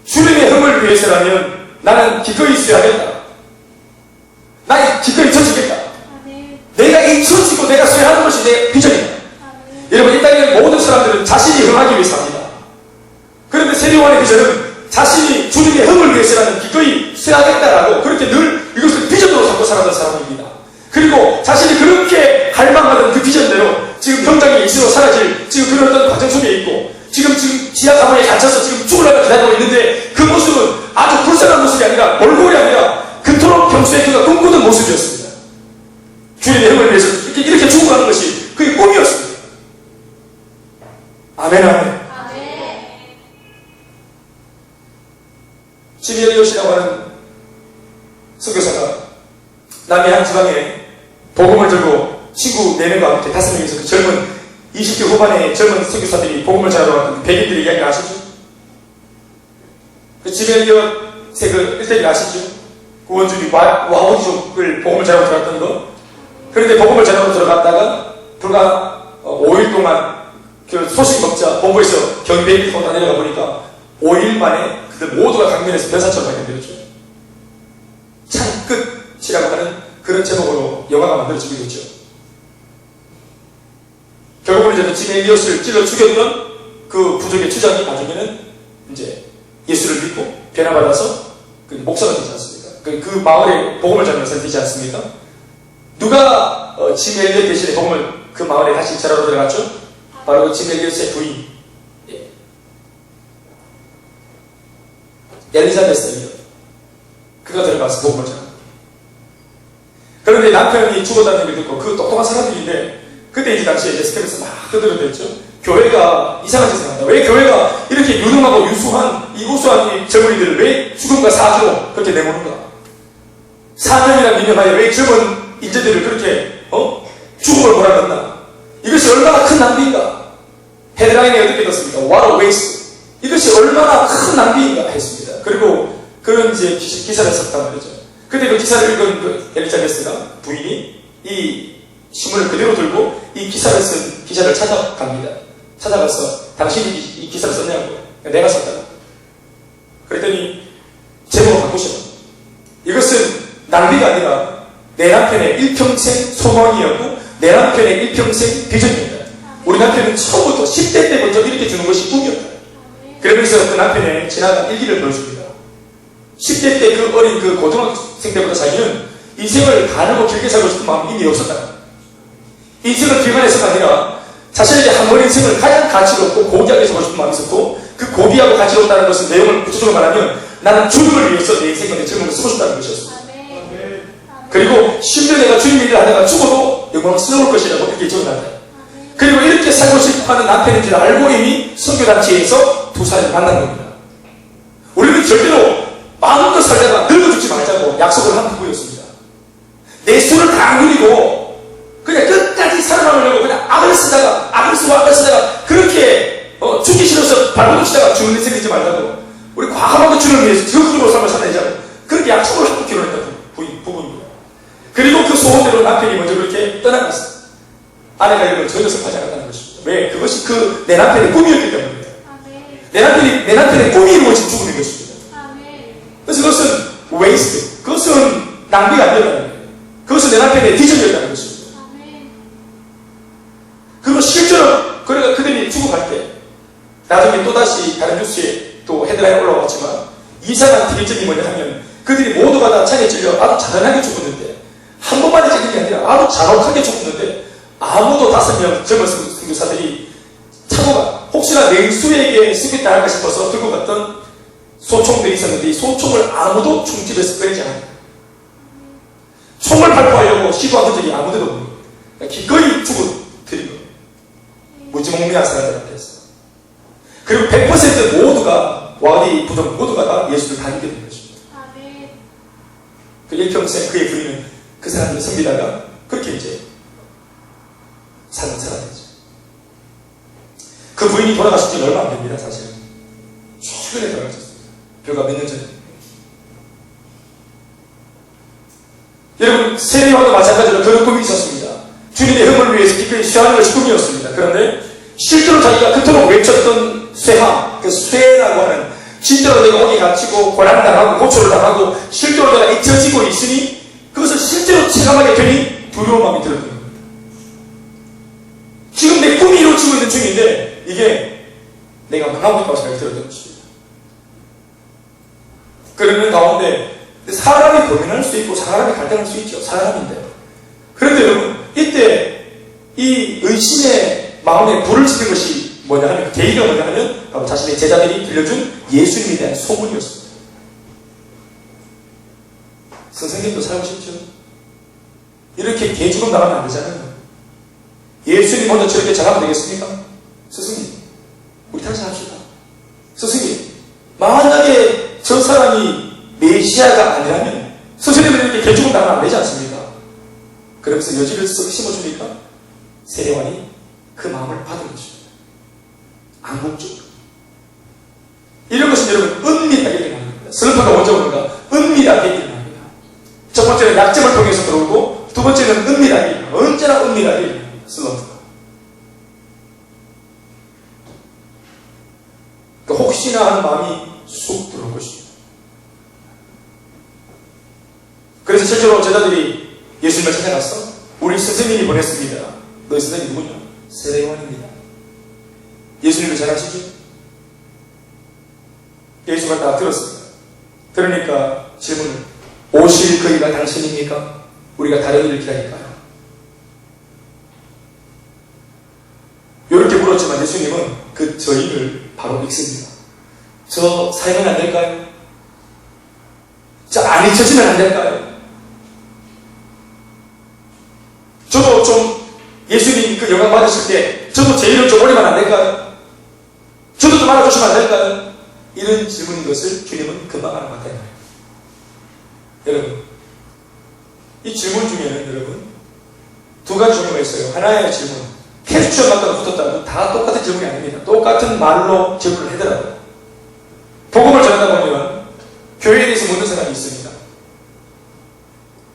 주님의 흥을 위해서라면 나는 기꺼이 쇠하겠다. 나 기꺼이 젖히겠다. 내가 잊혀지고 내가 쇠하는 것이 내 비전이다. 여러분, 이 땅에 모든 사람들은 자신이 흥하기 위해서 합니다. 그런데 세례요한의 비전은 자신이 주님의 흥을 위해서라면 기꺼이 쇠하겠다라고 그렇게 늘 이것을 비전으로 삼고 살았던 사람입니다. 그리고 자신이 그렇게 갈망하던 그 비전대로 지금 현장에 예수로 사라질 지금 그런 어떤 과정 속에 있고 지금 지하 가만에 갇혀서 지금 죽으려고 기다리고 있는데 그 모습은 아주 불쌍한 모습이 아니라 몰골이 아니라 그토록 평소에 그가 꿈꾸던 모습이었습니다. 주님의 힘을 위해서 이렇게 죽어가는 것이 그의 꿈이었습니다. 아멘, 아멘. 짐 엘리엇이라고 하는 선교사가 남미 한 지방에 복음을 들고 친구 4명과 함께 5명이서 그 젊은 20대 후반의 젊은 선교사들이 복음을 전하러 왔던 백인들의 이야기 아시죠? 그 짐 엘리엇의 그 일대기 아시죠? 그 원주민 와우디족을 복음을 전하러 들어갔던 거. 그런데 복음을 전하러 들어갔다가 불과 5일 동안 그 소식 먹자 본부에서 경비행기 타고 내려가 보니까 5일 만에 그들 모두가 강변에서 변사처럼 발견되었죠. 창끝이라고 하는 그런 제목으로 영화가 만들어지게 됐죠. 결국은 이제 짐 엘리엇을 찔러 죽였던 그 부족의 주장이 나중에는 이제 예수를 믿고 변화받아서 그 목사가 되지 않습니까? 그 마을에 복음을 전하면서 되지 않습니까? 누가 짐 엘리엇 대신에 복음을 그 마을에 다시 전하러 들어갔죠? 바로 짐 엘리엇의 부인 엘리자베스예요. 그가 들어가서 복음을 전합니다. 그런데 남편이 죽었다는 얘기를 듣고 그 똑똑한 사람들인데 그때 이제 당시에 이제 스텝에서 막 떠들어댔죠. 교회가 이상한 짓을 한다. 왜 교회가 이렇게 유능하고 유수한 이 우수한 이 젊은이들을 왜 죽음과 사주로 그렇게 내모는가? 사명이라는 민영하에 왜 젊은 인재들을 그렇게 죽음을 몰아넣나? 이것이 얼마나 큰 낭비인가? 헤드라인에 어떻게 떴습니까? What a waste. 이것이 얼마나 큰 낭비인가 했습니다. 그리고 그런 이제 기사를 썼단 말이죠. 그때 그 기사를 읽은 그 엘리자베스가 부인이 이 신문을 그대로 들고 이 기사를 쓴 기자를 찾아갑니다. 찾아가서 당신이 이 기사를 썼냐고. 내가 썼다. 그랬더니 제목을 바꾸셔. 이것은 낭비가 아니라 내 남편의 일평생 소망이었고 내 남편의 일평생 비전이었다. 우리 남편은 처음부터 10대 때부터 이렇게 주는 것이 꿈이었다. 그러면서 그 남편의 지나간 일기를 보여줍니다. 10대 때 그 어린 그 고등학생 때부터 자기는 인생을 가늘고 길게 살고 싶은 마음이 이미 없었다. 인생을 길만해서가 아니라 자신에게 한 번 인생을 가장 가치롭고 고귀하게 살고 싶은 마음이 있었고 그 고귀하고 가치롭다는 것은 내용을 구체적으로 말하면 나는 주님을 위해서 내 인생과 내 젊음을 쓰고 싶다는 것이었습니다. 그리고 10년 내가 주님 일을 하다가 죽어도 영광스러울 것이라고 이렇게 적어놨다. 그리고 이렇게 살고 싶어하는 남편인지를 알고 이미 선교단체에서 두 사람을 만난 겁니다. 우리는 절대로 마음껏 살다가 늙어 죽지 말자고 약속을 한 부부였습니다. 내 술을 다 누리고 그냥 끝까지 살아남으려고 그냥 악을 쓰다가 그렇게 죽기 싫어서 발버둥 치다가 죽는 인생 되지 말자고 우리 과감하게 주님을 위해서 적극적으로 삶을 살아내자고 그렇게 약속을 하고 결혼했던 부부입니다. 그리고 그 소원대로 남편이 먼저 그렇게 떠나갔어요. 아내가 이걸 전혀 섭하지 않았다는 것입니다. 왜? 그것이 내 남편의 꿈이었기 때문입니다. 내 남편의 꿈이 이루어진 죽음인 것입니다. 그래서 그것은 waste, 그것은 낭비가 아니었다는 거예요. 그것은 내 남편의 비전이었다는 것입니다. 그리고 실제로 그들이 죽어갈 때 나중에 또다시 다른 뉴스에 또 헤드라인에 올라왔지만 이상한 특이점이 뭐냐 하면 그들이 모두가 다 창에 찔려 아주 잔인하게 죽었는데 한 번만에 찔린 게 아니라 아주 잔혹하게 죽었는데 아무도 5명 젊은 선교사들이 차고가 혹시나 냉수에게 쓰겠다 할까 싶어서 들고 갔던 소총들이 있었는데 이 소총을 아무도 총집에서 꺼내지 않았다. 총을 발포하려고 시도한 적이 아무데도 없는 거예요. 그러니까 기꺼이 죽어드린 거예요. 무지몽매한 사람들한테서. 그리고 100% 모두가, 와디 부족 모두가 다 예수를 다 믿게 된 것입니다. 그 일평생 그의 부인은 그 사람들을 섬기다가 그렇게 이제 삶을 살아냈죠. 그 부인이 돌아가신 지는 얼마 안 됩니다, 사실은. 최근에 돌아가셨어요. 불과 몇 년 전에. 여러분, 세례요한도 마찬가지로 그런 꿈이 있었습니다. 주님의 흥을 위해서 기꺼이 쇠하는 것이 꿈이었습니다. 그런데 실제로 자기가 그토록 외쳤던 쇠함, 그 쇠라고 하는, 실제로 내가 어디 갇히고 고난당하고 고초를 당하고 실제로 내가 잊혀지고 있으니 그것을 실제로 체감하게 되니 두려운 마음이 들었던 겁니다. 지금 내 꿈이 이루어지고 있는 중인데 이게 내가 망하고 있다고 생각이 들었던 것입니다. 그러는 가운데 사람이 고민할 수 있고 사람이 갈등할 수 있죠. 사람인데. 그런데 여러분, 이때 이 의심의 마음에 불을 지른 것이 뭐냐 하면, 그 계기가 뭐냐 하면 바로 자신의 제자들이 들려준 예수님에 대한 소문이었습니다. 선생님도 살고 싶죠? 이렇게 개죽음 나가면 안 되잖아요. 예수님 먼저 저렇게 잘하면 되겠습니까? 스승님, 우리 다시 합시다. 스승님, 만약에 저 사람이 메시아가 아니라면 스승님은 이렇게 개죽음 나가면 안 되지 않습니까? 그러면서 여지를 쓱 심어주니까 세례요한이 그 마음을 받은 것입니다. 암묵적. 이런 것은 여러분 은밀하게 일어나는 겁니다. 슬퍼가 언제 오는가? 은밀하게 일어납니다. 첫 번째는 약점을 통해서 들어오고 두 번째는 은밀하게 일어납니다. 언제나 은밀하게 일어납니다. 슬럼프가. 그러니까 혹시나 하는 마음이 쑥 들어올 것입니다. 그래서 실제로 제자들이 예수님을 찾아갔어. 우리 선생님이 보냈습니다. 너희 선생님이 누구냐? 세례요한입니다. 예수님을 잘 아시죠? 예수가 다 들었습니다. 그러니까 질문을, 오실 그이가 당신입니까? 우리가 다른 일을 기다릴까요? 이렇게 물었지만 예수님은 그 저희를 바로 읽습니다. 저 살면 안 될까요? 저 안 잊혀지면 안 될까요? 저도 좀 예수님 그 영광 받으실 때 저도 제 이름 좀 올리면 안 될까요? 저도 좀 알아주시면 안 될까요? 이런 질문인 것을 주님은 금방 알아봤다는 거예요. 여러분, 이 질문 중에는 여러분 두 가지 종류가 있어요. 하나의 질문, 캡처 맞다가 붙었다고 다 똑같은 질문이 아닙니다. 똑같은 말로 질문을 하더라고요. 복음을 전하다 보면 교회에 대해서 묻는 사람이 있습니다.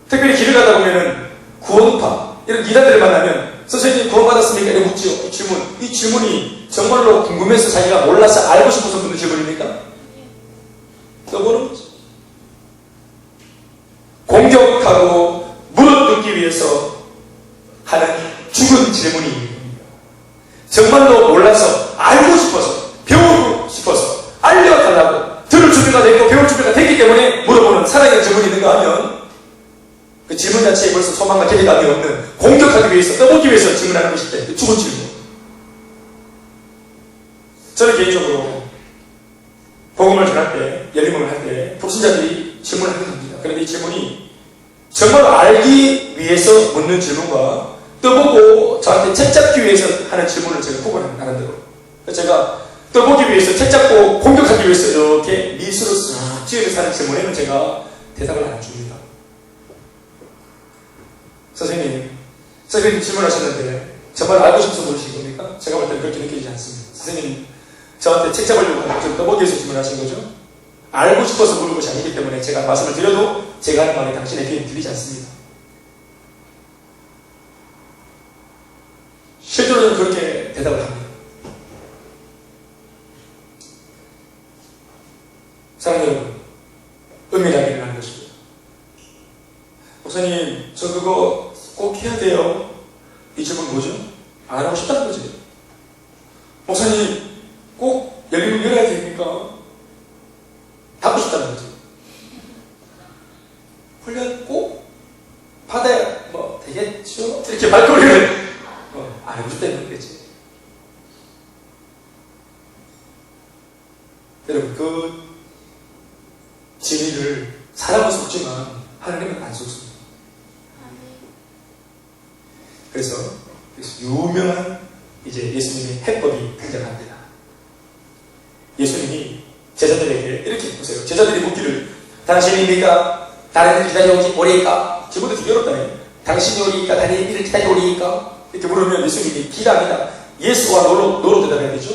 특별히 길을 가다 보면은 구원파 이런 이단들을 만나면 선생님 구원받았습니까? 이렇게 묻지요. 이 질문이 정말로 궁금해서 자기가 몰라서 알고 싶어서 묻는 질문입니까? 떠보는 거죠. 공격하고 물어뜯기 위해서 하는 죽은 질문이 정말로 몰라서 알고 싶어서 배우고 싶어서 알려달라고 들을 준비가 됐고 배울 준비가 됐기 때문에 물어보는 살아있는 질문이 있는가 하면 그 질문 자체에 벌써 소망과 기대감이 없는, 공격하기 위해서 떠보기 위해서 질문하는 것일 때 그 죽은 질문. 저는 개인적으로 복음을 전할 때, 열림을 할 때 불신자들이 질문을 하게 됩니다. 그런데 이 질문이 정말 알기 위해서 묻는 질문과 떠보고 저한테 책 잡기 위해서 하는 질문을 제가 구분합니다. 나름대로. 제가 떠보기 위해서 책 잡고 공격하기 위해서 이렇게 미술을 싹 지으면서 하는 질문에는 제가 대답을 안 줍니다. 선생님 질문하셨는데 정말 알고 싶어서 물으신 겁니까? 제가 볼 때는 그렇게 느끼지 않습니다. 선생님 저한테 책 잡으려고 좀 떠보기 위해서 질문하신 거죠? 알고 싶어서 물은 것이 아니기 때문에 제가 말씀을 드려도 제가 하는 말이 당신의 귀에 들리지 않습니다. 실제로는 그렇게 대답을 합니다. 사랑하는 여러분, 은밀하게 일어나는 것입니다. 목사님, 저 그거 꼭 해야 돼요. 이 질문 뭐죠? 안 하고 싶다는 거죠. 목사님, 꼭 열림을 열어야 됩니까? 받고 싶다는 거죠. 훈련 꼭 받아야 되겠죠? 이렇게 말거리를 안 하고 싶다는 거겠지. 여러분, 그 진리를 사람은 속지만 하나님은 안 속습니다. 그래서 유명한 이제 예수님의 해법이 등장합니다. 예수님이 제자들에게 이렇게 보세요. 제자들이 묻기를 당신입니까? 다른 일을 기다려 오리이까? 지금부터 되게 어렵다네. 당신이 오리이까? 다른 일을 기다려 오리이까? 이렇게 물으면 예수님이 기다합니다. 예스와 노로 대답해야 되죠.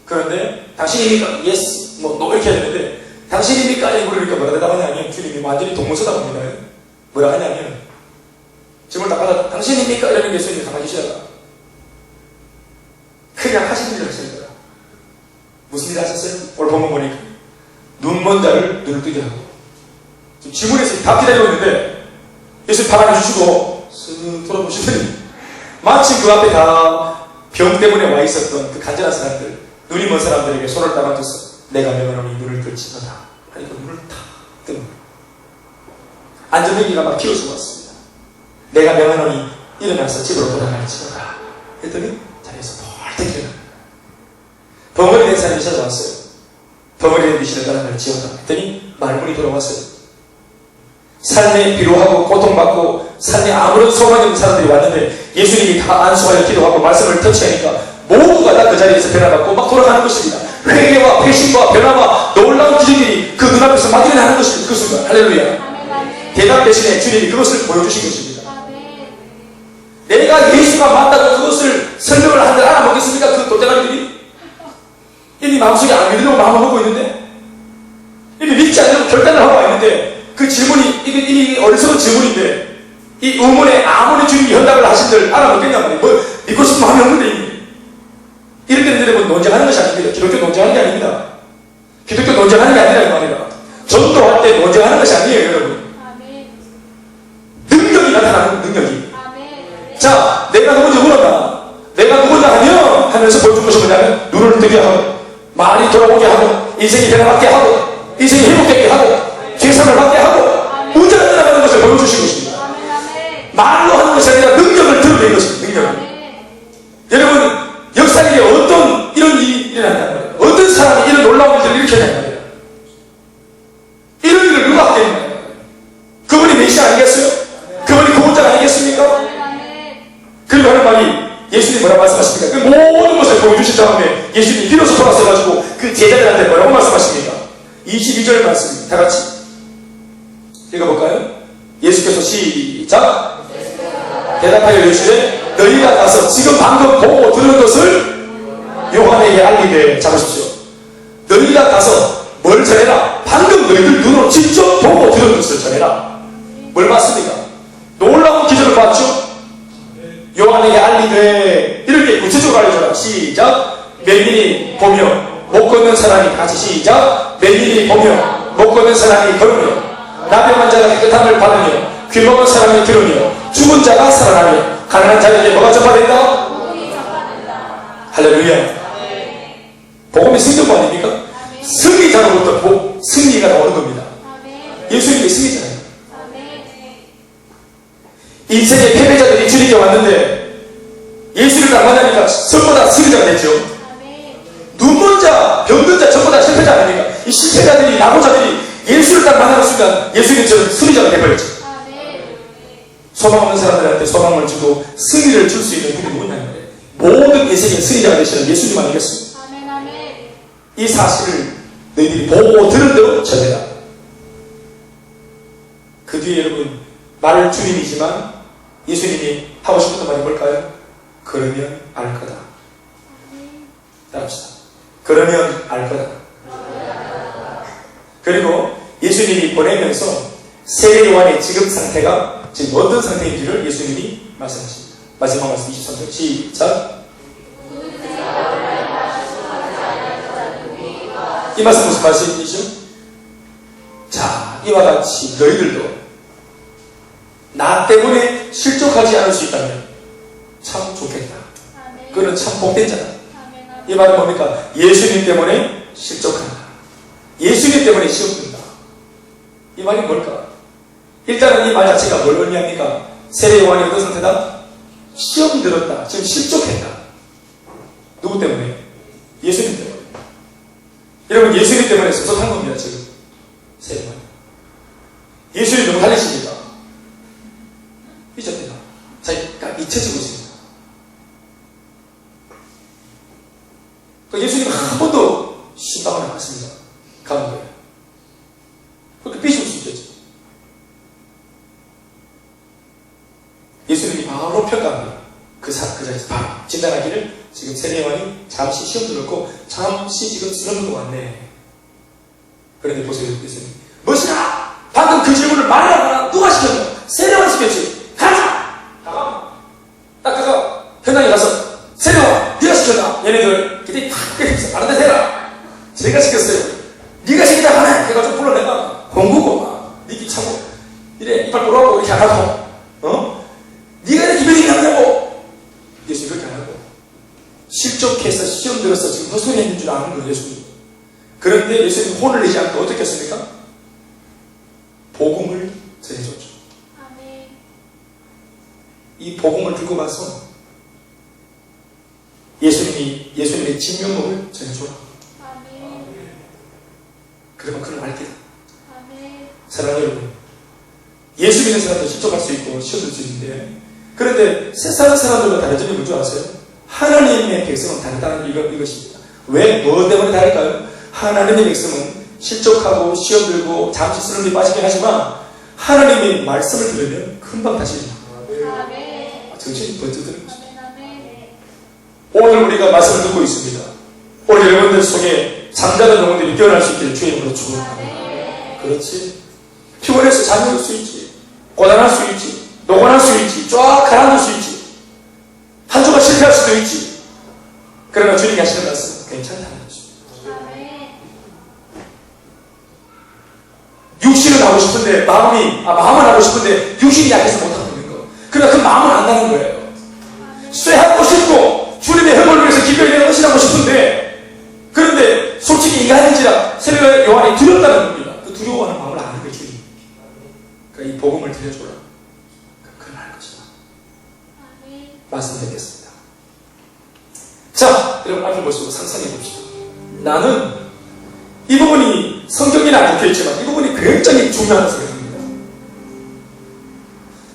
그런데 당신입니까? 예스, 노 이렇게 해야 되는데 당신입니까? 이렇게 물으니까 뭐라 대답하냐면 주님이 완전히 동문서답 합니다. 뭐라 하냐면 질문 딱 받아 당신입니까? 이러는 게 예수님이 가만히 계시다가 그냥 하시는 일을 하시는 거야. 무슨 일 하셨어요? 오늘 본문 보니까 눈먼 자를 눈을 뜨게 하고 지금 지문에서 다 기다리고 있는데 예수님 밥 하나 주시고 쓱 돌아보시더니 마치 그 앞에 다 병 때문에 와 있었던 그 간절한 사람들, 눈이 먼 사람들에게 손을 따라줘서 내가 명하노니 눈을 들지어다 하니까 눈을 탁 뜨는 거예요. 안전뱅이가 막 기어서 왔습니다. 내가 명하노니 일어나서 집으로 돌아갈지어다 했더니 자리에서 벌떡 일어납니다. 벙어리 된 사람이 찾아왔어요. 벙어리 된 귀신을 따라갈지어다 했더니 말문이 돌아왔어요. 삶에 비루하고 고통받고 삶에 아무런 소망이 없는 사람들이 왔는데 예수님이 다 안수하여 기도하고 말씀을 터치하니까 모두가 다 그 자리에서 변화받고 막 돌아가는 것입니다. 회개와 회심과 변화와 놀라운 기적들이 그 눈앞에서 막 일어나는 것입니다. 그 순간 할렐루야. 대답 대신에 주님이 그것을 보여주신 것입니다. 내가 예수가 맞다고 그것을 설명을 하는데 알아먹겠습니까? 그 도대가리들이 이미 마음속에 안 믿으려고 마음을 먹고 있는데 이미 믿지 않으려고 결단을 하고 있는데 그 질문이 이미 어리석은 질문인데 이 의문에 아무리 주님이 현답을 하신들 알아먹겠냔 말이에요. 믿고 싶은 마음이 없는데 이미 이럴 때는 여러분 논쟁하는 것이 아닙니다. 기독교 논쟁하는 게 아닙니다. 기독교 논쟁하는 게 아니라 이 말이다. 전도할 때 논쟁하는 것이 아니에요 여러분. 능력이 나타나는 능력이. 자, 내가 누군지 물었다. 내가 누구냐 하면서 보여준 것이 뭐냐면 눈을 뜨게 하고 말이 돌아오게 하고 인생이 변화받게 하고 인생이 회복되게 하고 죄상을 받게 하고 문제가 일어나가는 것을 보여주신 것입니다. 말로 하는 것이 아니라 능력을 드러내는 것입니다. 능력을. 여러분 역사에 어떤 이런 일이 일어난단 말이에요. 어떤 사람이 이런 놀라운 일들을 일으켜낸단 말이에요. 이런 일을 누가 하게 했나요? 그분이 메시아 아니겠어요? 그분이 구원자 아니겠습니까? 그리고 하는 말이 예수님이 뭐라고 말씀하십니까? 그 모든 것을 보여주신 다음에 예수님이 비로소 돌아서가지고 그 제자들한테 뭐라고 말씀하십니까? 22절 말씀입니다. 다 같이 읽어볼까요? 예수께서 시작 대답하여 이르시되 너희가 가서 지금 방금 보고 들은 것을 요한에게 알리게 잡으십시오. 너희가 가서 뭘 전해라? 방금 너희들 눈으로 직접 보고 들은 것을 전해라. 뭘 봤습니까? 놀라운 기적을 봤죠? 요한에게 알리되 이렇게 구체적으로 알려줘라. 시작 맹인이 보며 못 걷는 사람이 같이 시작 맹인이 보며 못 걷는 사람이 걸으며 나병한 자가 깨끗함을 받으며 귀먹은 사람이 들으며 죽은 자가 살아나며 가난한 자에게 뭐가 전파된다? 할렐루야. 복음이 승리가 아닙니까? 승리자로부터 승리가 나오는 겁니다. 예수님이 승리자예요. 인생의 패배자들이 주님께 왔는데 예수를 딱 만나니까 전부 다 승리자가 됐죠. 눈먼 자, 병든 자 전부 다 실패자 아닙니까? 이 실패자들이 낙오자들이 예수를 딱 만나는 순간 예수님처럼 승리자가 되어버렸죠. 소망 없는 사람들한테 소망을 주고 승리를 줄 수 있는 분이 누구냐는 거예요. 모든 인생의 승리자가 되시는 예수님 아니겠습니까? 이 사실을 너희들이 보고 들은 대로 전해라. 그 뒤에 여러분 말을 주님이지만 예수님이 하고 싶었던 말이 뭘까요? 그러면 알 거다. 따라합시다. 그러면 알 거다. 그리고 예수님이 보내면서 세례 요한의 지금 상태가 지금 어떤 상태인지를 예수님이 말씀하십니다. 마지막 말씀 23절 시작. 이 말씀 무슨 말씀이죠? 자, 이와 같이 너희들도 나 때문에 실족하지 않을 수 있다면 참 좋겠다. 그는 참 복된 자다. 이 말은 뭡니까? 예수님 때문에 실족한다. 예수님 때문에 시험 든다. 이 말이 뭘까? 일단은 이 말 자체가 뭘 의미합니까? 세례 요한이 어떤 상태다? 시험 들었다. 지금 실족했다. 누구 때문에? 예수님 때문에. 여러분 예수님 때문에 섭섭한 겁니다. 지금 세례 요한. 예수님 너무 달리십니다. 삐졌대요. 자기가 잊혀지고 있습니다. 예수님 한 번도 신방을 안 갔습니다. 가는 거예요. 그렇게 삐질 수 있겠죠. 예수님이 바로 평가합니다. 그 자리에서 바로 진단하기를 지금 세례요한이 잠시 시험 들었고 잠시 지금 쓰러진 것 같네. 그런데 보세요. 예수님 무엇이라? 방금 그 질문을 말하라. 누가 시켰냐? 세례요한이 시켰지. 가자! 나가. 딱 가서 현장에 가서 세례요한 네가 시켰나? 얘네들 기대기 탁 때리면서 다른 데 해라. 제가 시켰어요. 네가 시키자 하네. 해가지고 불러내가 공구고 막 니끼 차고 이래 이빨 돌아오고 이렇게 안 하고 네가 이렇게 기별이 남냐고. 예수님 그렇게 안 하고 실족해서 시험 들어서 지금 헛소리 했는 줄 아는 거예요. 예수님. 그런데 예수님 혼을 내지 않고 어떻게 했습니까? 복음을 전해줬죠. 이 복음을 들고 가서 예수님의 진면목을 전해줘라. 그러면 그를 알게 돼. 사랑하는 여러분, 예수 믿는 사람도 실족할 수 있고 시험을 수 있는데, 그런데 세상 사람들과 다른 점이 뭔지 아세요? 하나님의 백성은 다르다는 이것입니다. 왜? 뭐 때문에 다를까요? 하나님의 백성은 실족하고 시험 들고 잠시 쓰러움에 빠지긴 하지만 하나님의 말씀을 들으면 금방 다시 정신이 번쩍 드는 것입니다. 오늘 우리가 말씀을 듣고 있습니다. 오늘 여러분들 속에 잠자는 영혼들이 깨어날 수 있기를 주의 이름으로 축원합니다. 그렇지. 피곤해서 잠이 올 수 있지. 고단할 수 있지. 노곤할 수 있지. 쫙 가라앉을 수 있지. 한 주가 실패할 수도 있지. 그러나 주님이 하시는 말씀은 괜찮다는 것입니다. 육신은 하고 싶은데 마음은 하고 싶은데 육신이 약해서 못하고 있는 거. 그러나 그 마음은 안 나는 거예요. 쇠하고 싶고 주님의 흠을 위해서 기별에 헌신하고 싶은데, 그런데 솔직히 인간인지라 세례 요한이 두렵다는 겁니다. 그 두려워하는 마음을 아는 거예요. 주님. 그러니까 이 복음을 들려줘라. 그건 알 것이다. 말씀드리겠습니다. 자, 여러분 앞을 보시고 상상해 봅시다. 나는 이 부분이 성경에는 안 적혀있지만 이 부분이 굉장히 중요하다고 생각합니다.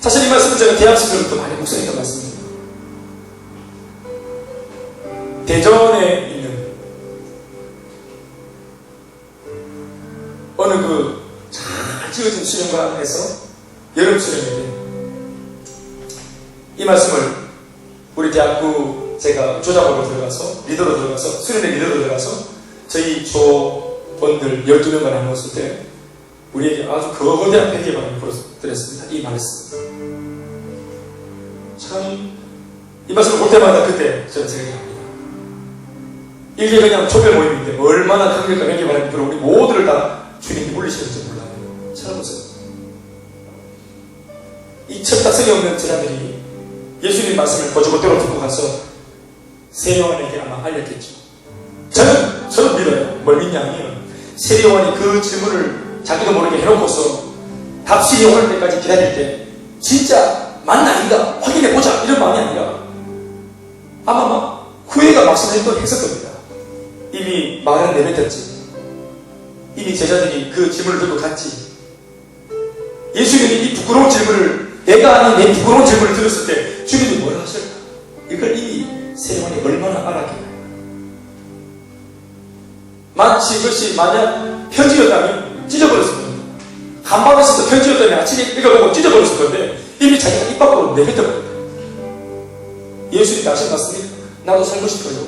사실 이 말씀은 제가 대학 시절부터 많이 묵상했던 말씀입니다. 대전에 있는 어느 그 잘 지어진 수련관에서 여름 수련회 이 말씀을 우리 대학부 제가 조장으로 들어가서 리더로 들어가서 수련회 리더로 들어가서 저희 조원들 12명과 나눴을 때 우리에게 아주 거대한 폐기반을 불어드렸습니다. 이 말씀 참 이 말씀을 볼 때마다 그때 저는 생각합니다. 이게 그냥 초별 모임인데 얼마나 강력한 폐기반을 불어 우리 모두를 다 주님이 물리시는지 몰라요. 찾아보세요. 이 첩다성이 없는 제자들이 예수님 말씀을 거저못대로 듣고 가서 세례요한에게 아마 알렸겠죠. 저는 믿어요. 뭘 믿냐면 세례요한이 그 질문을 자기도 모르게 해놓고서 답실이 오를 때까지 기다릴 때 진짜 맞나 아닌가 확인해보자 이런 마음이 아니라 아마 막 후회가 막심했을 겁니다. 이미 말은 내뱉었지. 이미 제자들이 그 질문을 듣고 갔지. 예수님이 이 부끄러운 질문을 내가 아닌 내 부끄러운 질문을 들었을 때 주님이 뭐라 하실까? 이걸 이미 세례요한이 얼마나 알았겠나요? 마치 이것이 만약 편지였다면 찢어버렸을 겁니다. 한밤에서도 편지였다면 아침에 읽어보고 찢어버렸을 건데 이미 자기가 입 밖으로 내뱉어버렸다. 예수님이 다시 봤습니까? 나도 살고 싶어요.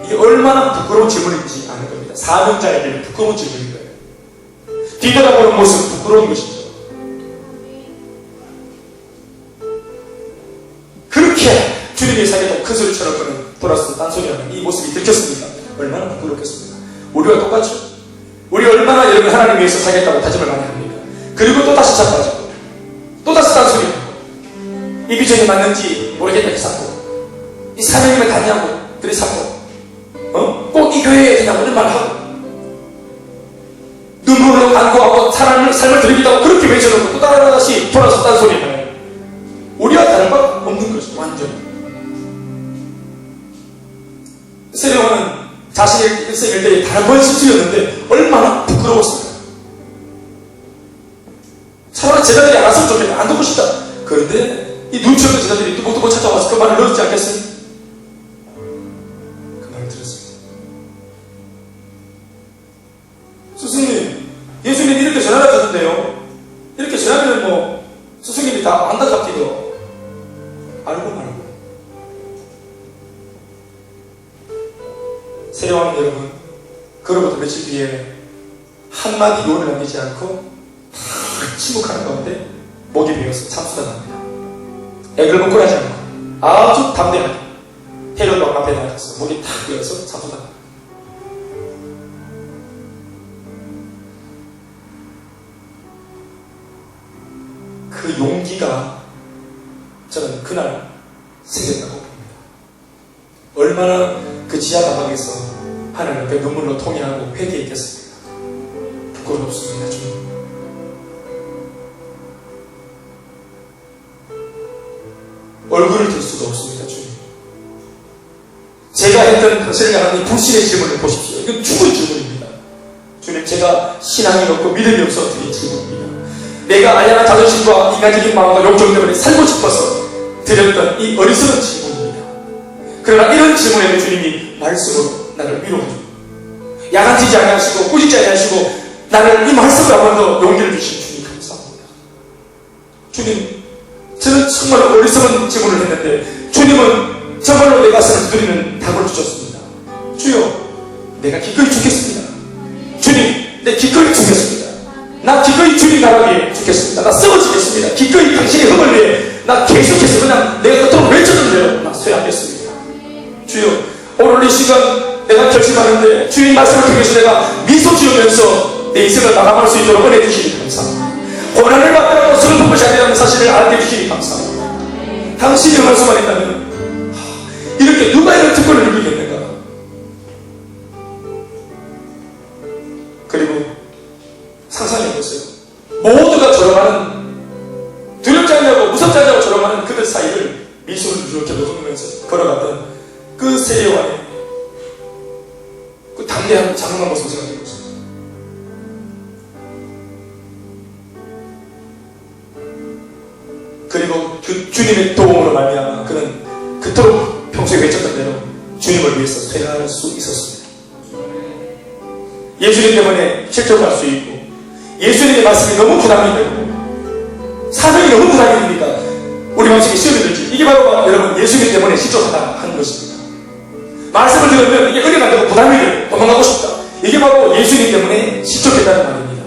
이게 얼마나 부끄러운 질문인지 아는 겁니다. 사명자에게는 부끄러운 질문인 거예요. 뒤돌아보는 모습 부끄러운 것이죠. 그렇게 주님이 살겠다고 큰 소리 쳐놓고는 돌아서 딴소리하는 이 모습이 들켰습니다. 얼마나 부끄럽겠습니까? 우리가 똑같죠. 우리 얼마나 여러분 하나님 위해서 살겠다고 다짐을 많이 합니까? 그리고 또 다시 자빠지고 또 다시 딴소리하고 이 비전이 맞는지 모르겠다 이렇게 쌓고 이 사명이면 다냐고 그래 쌓고 꼭 이 교회에 되냐고 이런 말을 하고 눈물로 간구하고 삶을 드리기도 그렇게 외쳐놓고 또 다시 돌아서 딴소리하는 우리와 다른 바 없는 것이죠. 완전히. 세례요한은 자신의 일생 일대에 다른 번 실수였는데 얼마나 부끄러웠을까요? 차라리 제자들이 알았으면 좋겠다. 안 듣고 싶다. 그런데 이 눈치 없는 제자들이 뚜벅뚜벅 찾아와서 그 말을 넣었지 않겠어요? 그 말을 들었습니다. 스승님, 예수님이 이렇게 전하라셨는데요. 이렇게 전하면 뭐 스승님이 다 안타깝기도 알고 말고. 세례왕 여러분, 그로부터 며칠 뒤에 한마디 요를 남기지 않고 침묵하는 가운데 목이 베어서 참수가 납니다. 애글벙글하지 않고 아주 담대하게 헤롯 왕 앞에 나가서 목이 탁 베어서 참수가 납니다. 그 용기가 저는 그날 생겼다고 봅니다. 얼마나 그 지하 감옥에서 하나님 앞에 눈물로 통회하고 회개했겠습니까? 부끄럽습니다, 주님. 얼굴을 들 수도 없습니다, 주님. 제가 했던 것을 향한 이 불신의 질문을 보십시오. 이건 죽은 질문입니다. 주님, 제가 신앙이 없고 믿음이 없어 드린 질문입니다. 내가 안양한 자존심과 인간적인 마음과 욕정 때문에 살고 싶어서 드렸던 이 어리석은 질문입니다. 그러나 이런 질문에도 주님이 말씀으로 나를 위로해줍니다. 야단치지 아니하시고 꾸짖지 아니하시고 나를 이 말씀으로 한 번 더 용기를 주신 주님 감사합니다. 주님, 저는 정말 어리석은 질문을 했는데 주님은 정말로 내 가슴을 두드리는 답을 주셨습니다. 주여, 내가 기꺼이 죽겠습니다. 주님, 내 기꺼이 죽겠습니다. 나 기꺼이 주님 나라 위해 죽겠습니다. 나 쓰러지겠습니다. 기꺼이 당신의 흠을 위해 나 계속해서 그냥 내가 그토록 외쳐던 대로 나 쇠하겠습니다. 주여, 오늘 이 시간 내가 결심하는데 주님 말씀을 통해서 내가 미소 지으면서 내 인생을 마감할 수 있도록 은혜 주시니 감사합니다. 고난을 받더라도 슬픈 것이 아니라는 사실을 알게 해주시니 감사합니다. 당신이 말씀만 했다면 이렇게 누가 이런 특권을 누리겠는가. 그리고 상상해보세요. 모두가 조롱하는, 두렵지 않냐고 무섭지 않냐고 조롱하는 그들 사이를 미소를 이렇게 놓으면서 걸어갔던 그 세례요한의 그 담대한 장엄한 모습을 생각해보세요. 그리고 그 주님의 도움으로 말미암아 그는 그토록 평소에 외쳤던 대로 주님을 위해서 쇠할 수 있었습니다. 예수님 때문에 실족할 수 있고, 예수님의 말씀이 너무 부담이 되고 사정이 너무 부담이 되니까 우리 마음속에 시험이 들지. 이게 바로 여러분 예수님 때문에 실족하다 하는 것입니다. 말씀을 들으면 이게 은혜가 안 되고 부담이 되고 도망가고 싶다. 이게 바로 예수님 때문에 실족했다는 말입니다.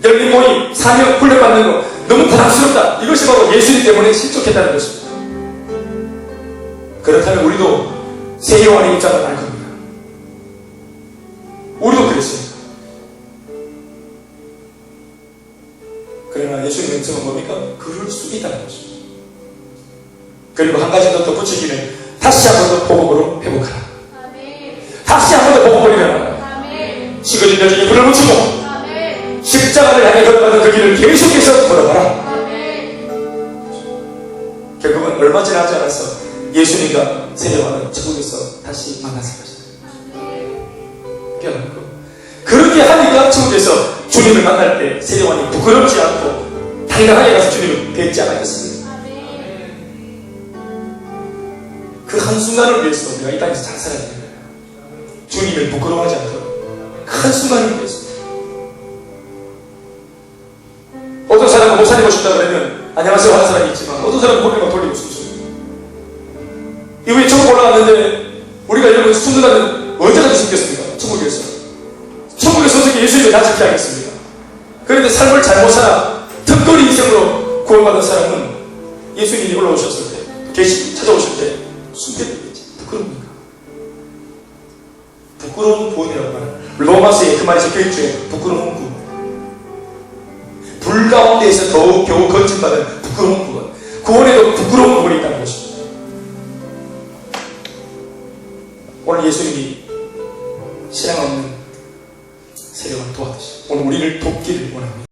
열린 모임, 사명, 훈련받는 거 너무 부담스럽다. 이것이 바로 예수님 때문에 실족했다는 것입니다. 그렇다면 우리도 세요한의 입장을 알 겁니다. 우리도 그랬습니다. 그러나 예수님의 음성은 뭡니까? 그럴 수 있다는 것입니다. 그리고 한 가지 더 덧붙이기는 다시 한 번 더 복음으로 회복하라. 다시 한 번 더 복음으로 일어나라. 식어진 여정에 불을 붙이고 십자가를 향해 걸어가는 그 길을 계속해서 걸어가라. 결국은 얼마 지나지 않아서 예수님과 세례요한은 천국에서 다시 만났을 것입니다. 깨어났고, 그렇게 하니까 천국에서 주님을 만날 때 세례요한이 부끄럽지 않고 당당하게 가서 주님을 뵙지 않았겠습니까? 그 한순간을 위해서 우리가 이 땅에서 잘 살아야 돼요. 주님을 부끄러워하지 않도록 그 한순간을 위해서. 어떤 사람은 목사님 오신다 그러면 안녕하세요 하는 사람이 있지만 어떤 사람은 고개만 돌리고 숨죠. 이후에 천국 올라갔는데 우리가 이러면 숨는다면 언제까지 숨겠습니까? 천국에서. 천국에서 어떻게 예수님을 나지게 하겠습니까? 그런데 삶을 잘못 살아 특별히 인생으로 구원받은 사람은 예수님이 올라오셨을 때, 찾아오실 때 숨게 되겠지. 부끄럽니까? 부끄러운 구원이라고 하는 로마서에 그 말이 적혀있죠. 부끄러운 구원. 불 가운데에서 겨우 건진받은 부끄러운 구원. 구원에도 부끄러운 구원이 있다는 것입니다. 오늘 예수님이